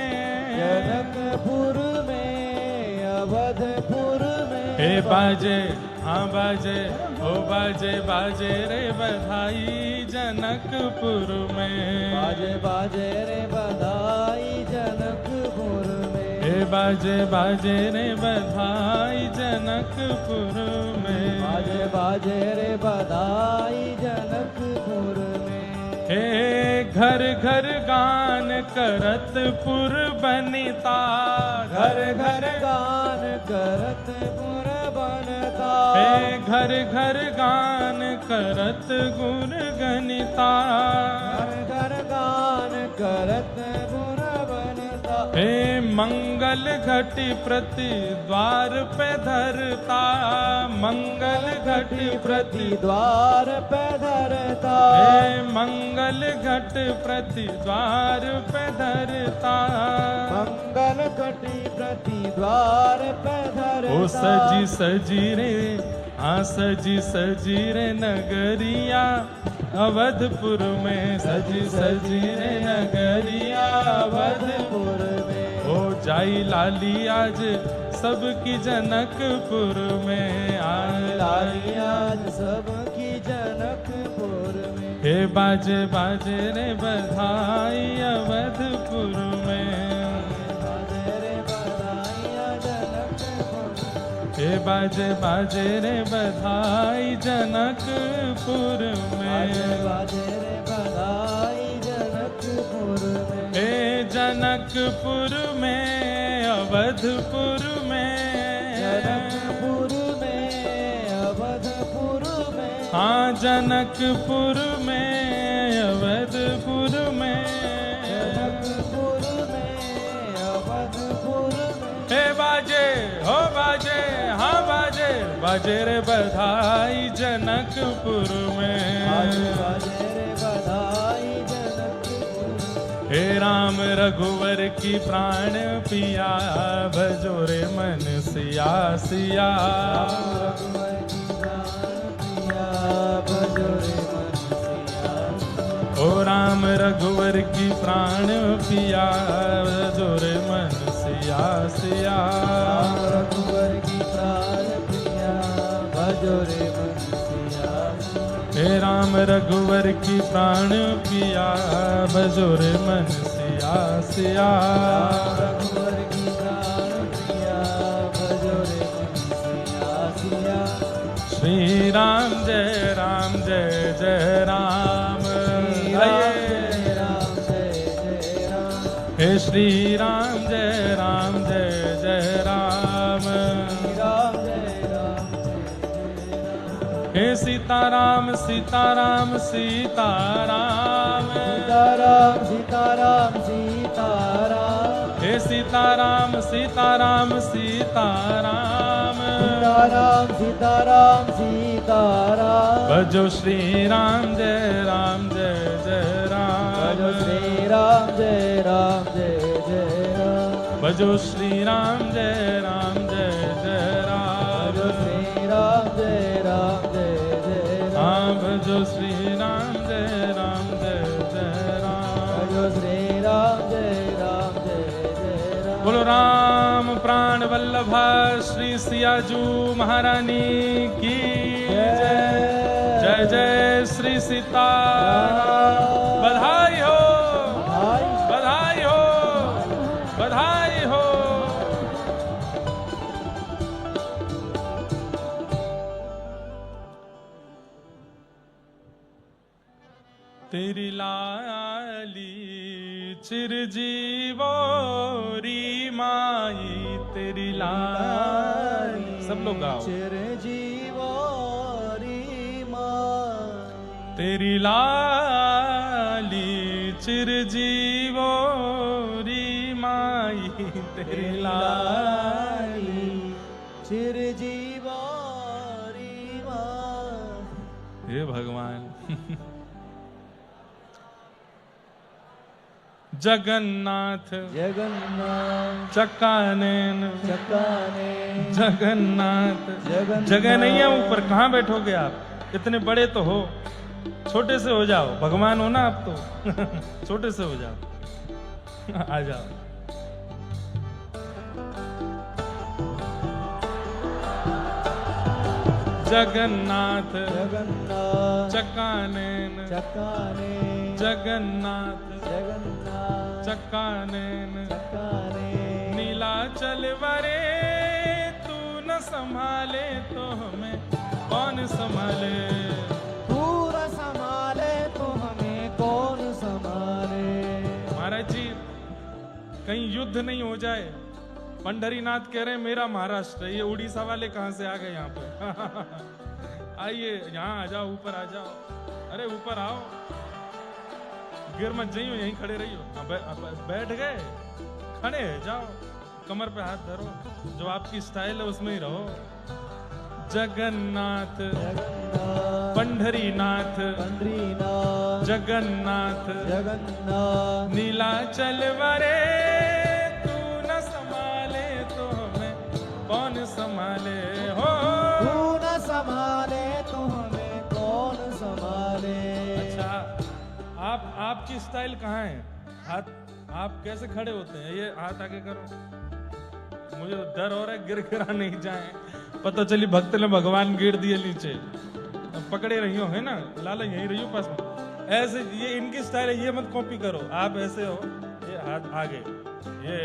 Speaker 2: जनकपुर में, अवधपुर में।
Speaker 1: हे बाजे हाँ बाजे ओ बाजे बाजे रे बधाई जनकपुर में,
Speaker 2: बाजे बाजे रे बधाई जनकपुर में।
Speaker 1: हे बाजे बाजे रे बधाई जनकपुर में,
Speaker 2: बाजे बाजे रे बधाई जनकपुर में।
Speaker 1: हे घर घर गान करत पुर बनिता,
Speaker 2: घर घर गान करत पुर बनता।
Speaker 1: हे घर घर गान करत गुण गनिता,
Speaker 2: घर घर गान करत पुर बनता।
Speaker 1: हे मंगल घटी प्रति द्वार पे धरता, मंगल घटी प्रति
Speaker 2: द्वार पे धरता।
Speaker 1: हे मंगल घट प्रति द्वार पे धरता,
Speaker 2: मंगल घटी प्रति द्वार पे धरता।
Speaker 1: ओ सजी सजी रे हाँ सजी सजी रे नगरिया अवधपुर में, सजी सजी रे नगरिया अवधपुर
Speaker 2: में।
Speaker 1: हो जाई लाली आज सबकी जनकपुर में, आज
Speaker 2: लाली आज सबकी जनकपुर में।
Speaker 1: हे बाजे बाजे रे बधाई अवधपुर में,
Speaker 2: बाजे रे बधाई जनकपुर में।
Speaker 1: हे बाजे बाजे रे बधाई जनकपुर में,
Speaker 2: बाजे रे बधाई जनकपुर में।
Speaker 1: हे जनकपुर में अवधपुर में,
Speaker 2: जनकपुर में, अवधपुर में।
Speaker 1: हाँ जनकपुर में अवधपुर में,
Speaker 2: जनकपुर में, अवधपुर में।
Speaker 1: हे बाजे हो बाजे हाँ बाजे बाजे रे बधाई जनकपुर में,
Speaker 2: बाजे बाजे रे बधाई जनकपुर में।
Speaker 1: हे राम रघुवर की प्राण पिया भजो रे मन सिया सिया,
Speaker 2: रघुवर की प्राण पिया भजो रे मन सिया।
Speaker 1: ओ राम रघुवर की प्राण पिया भजो रे मन सिया सिया,
Speaker 2: रघुवर की प्राण पिया भजो रे मन सिया।
Speaker 1: हे राम रघुवर की प्राण पिया भजो रे मन सिया सिया,
Speaker 2: रघुवर की प्राण पिया भजो रे मन सिया सिया।
Speaker 1: श्री राम जय राम जय जय राम,
Speaker 2: जय राम जय जय राम।
Speaker 1: हे श्री राम जय राम जय जय राम,
Speaker 2: राम जय राम जय जय राम।
Speaker 1: हे सीताराम सीताराम सीताराम,
Speaker 2: सीताराम सीताराम सीताराम।
Speaker 1: हे सीताराम सीताराम सीताराम,
Speaker 2: सीताराम सीताराम सीताराम
Speaker 1: भजो श्री राम जय राम जय जय राम
Speaker 2: भजो श्री राम जय राम जय जय राम
Speaker 1: भजो श्री राम जय राम जय जय राम
Speaker 2: भजो श्री राम जय राम जय जय राम
Speaker 1: हाँ भजो श्री राम जय राम जय जय राम
Speaker 2: भजो श्री राम जय राम जय जय राम
Speaker 1: बोलो राम प्राण वल्लभा श्री सियाजू महारानी की जय जय जय श्री सीता बधाई हो बधाई हो बधाई हो तेरी लाली चिरजीवो री माई तेरी लाली सब लोग गाओ
Speaker 2: चिरजीवो री माई
Speaker 1: तेरी लाली चिरजीवो री माई तेरी लाली
Speaker 2: चिरजीवो री माई।
Speaker 1: हे भगवान जगन्नाथ
Speaker 2: जगन्नाथ
Speaker 1: चक्कानैन
Speaker 2: चकाने
Speaker 1: जगन्नाथ
Speaker 2: जगन्नाथ
Speaker 1: जगह नहीं है ऊपर कहाँ बैठोगे आप इतने बड़े तो हो छोटे से हो जाओ भगवान हो ना आप तो छोटे से हो जाओ आ जाओ जगन्नाथ
Speaker 2: जगन्नाथ
Speaker 1: चक्कानैन
Speaker 2: चकाने
Speaker 1: जगन्नाथ
Speaker 2: जगन्नाथ
Speaker 1: चक्कानैन
Speaker 2: चकाने
Speaker 1: नीलाचल वरे तू न संभाले तो हमें कौन संभाले
Speaker 2: पूरा संभाले तो हमें कौन संभाले।
Speaker 1: महाराज जी कहीं युद्ध नहीं हो जाए पंढरीनाथ कह रहे हैं मेरा महाराष्ट्र ये उड़ीसा वाले कहां से आ गए यहाँ पे आइए यहाँ आ जाओ ऊपर आ जाओ अरे ऊपर आओ गिर मत जाइयो यहीं खड़े रहियो बैठ गए खड़े जाओ कमर पे हाथ धरो जो आपकी स्टाइल है उसमें ही रहो जगन्नाथ
Speaker 2: जगन्नाथ
Speaker 1: पंढरीनाथ
Speaker 2: पंढरीनाथ
Speaker 1: जगन्नाथ
Speaker 2: जगन्नाथ
Speaker 1: नीलाचल वरे तू न संभाले तो हमें कौन संभाले हो
Speaker 2: तू न संभाले तो हमें कौन संभाले।
Speaker 1: अच्छा आपकी स्टाइल कहाँ है हाथ आप कैसे खड़े होते हैं ये हाथ आगे करो मुझे डर हो रहा है गिर गिरा नहीं जाए पता चली भक्त ने भगवान गिर दिए नीचे पकड़े रही हो है ना लाला यहीं रही हो पास में ऐसे ये इनकी स्टाइल है ये मत कॉपी करो आप ऐसे हो ये हाथ आगे ये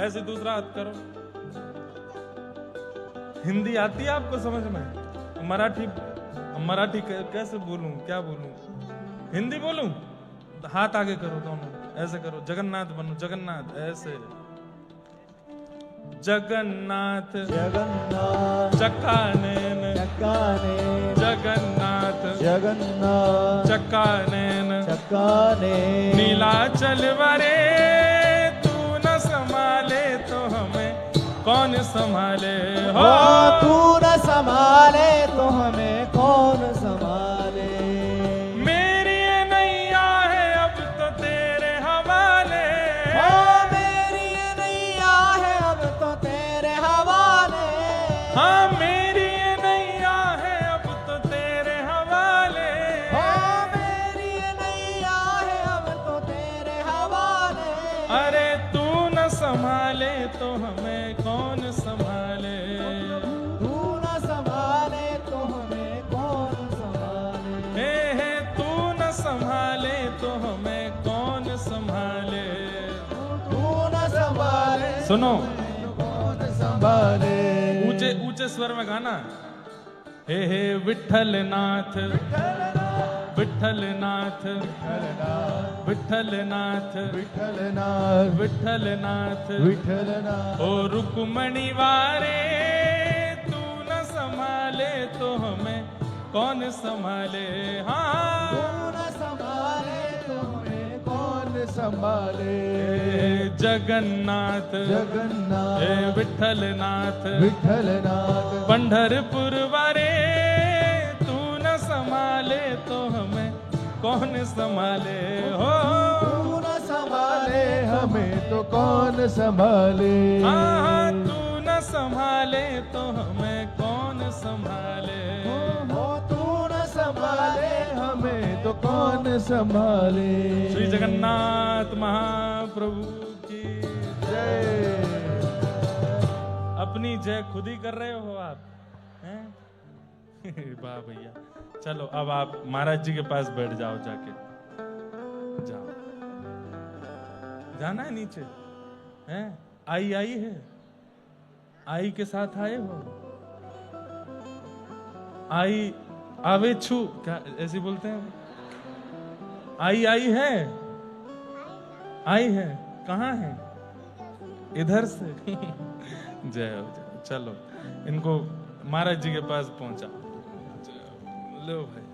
Speaker 1: ऐसे दूसरा हाथ करो हिंदी आती है आपको समझ में मराठी कैसे बोलूं क्या बोलूं हिंदी बोलूं हाथ आगे करो दोनों ऐसे करो जगन्नाथ बनो जगन्नाथ ऐसे जगन्नाथ
Speaker 2: जगन्नाथ
Speaker 1: चक्कानैन
Speaker 2: चकाने
Speaker 1: जगन्नाथ
Speaker 2: जगन्नाथ
Speaker 1: चक्कानैन
Speaker 2: चकाने
Speaker 1: नीलाचल वरे तू न संभाले तो हमें कौन संभाले हो
Speaker 2: तू न संभाले तो हमें कौन संभाले।
Speaker 1: मेरी ये नैया है अब तो तेरे हवाले
Speaker 2: मेरी ये नैया है अब तो तेरे हवाले।
Speaker 1: हाँ मेरी ये नैया है अब तो तेरे हवाले
Speaker 2: मेरी ये नैया है अब तो तेरे हवाले।
Speaker 1: अरे तू न संभाले तो हमें कौन संभाले
Speaker 2: तू न संभाले तो हमें कौन संभाले।
Speaker 1: हे तू न संभाले तो हमें कौन संभाले
Speaker 2: तू न संभाले
Speaker 1: सुनो
Speaker 2: कौन संभाले।
Speaker 1: ऊंचे ऊंचे स्वर में गाना हे विठ्ठलनाथ विठ्ठलनाथ विठ्ठलनाथ
Speaker 2: विठ्ठलनाथ
Speaker 1: विठ्ठलनाथ
Speaker 2: विठ्ठलनाथ
Speaker 1: ओ रुक्मणी वारे तू न संभाले तो हमें कौन संभाले
Speaker 2: तू
Speaker 1: हाँ
Speaker 2: न संभाले तो हमें कौन संभाले।
Speaker 1: जगन्नाथ
Speaker 2: जगन्नाथ
Speaker 1: हे विठ्ठलनाथ
Speaker 2: विठ्ठलनाथ
Speaker 1: पंढरपुर वारे तू न संभाले तो हमें कौन संभाले हो।
Speaker 2: तू न संभाले हमें तो कौन संभाले।
Speaker 1: हाँ तू न संभाले तो हमें कौन संभाले।
Speaker 2: हो तू न संभाले हमें तो कौन संभाले।
Speaker 1: श्री जगन्नाथ महाप्रभु की
Speaker 2: जय।
Speaker 1: अपनी जय खुद ही कर रहे हो आप हैं? वाह भैया। चलो अब आप महाराज जी के पास बैठ जाओ, जाके जाओ। जाना है नीचे हैं? आई आई है, आई के साथ आए हो। आई आवे छू क्या ऐसे बोलते हैं? आई आई है, आई है। कहाँ है? इधर से। जय हो जय। चलो इनको महाराज जी के पास पहुंचा। लो भाई।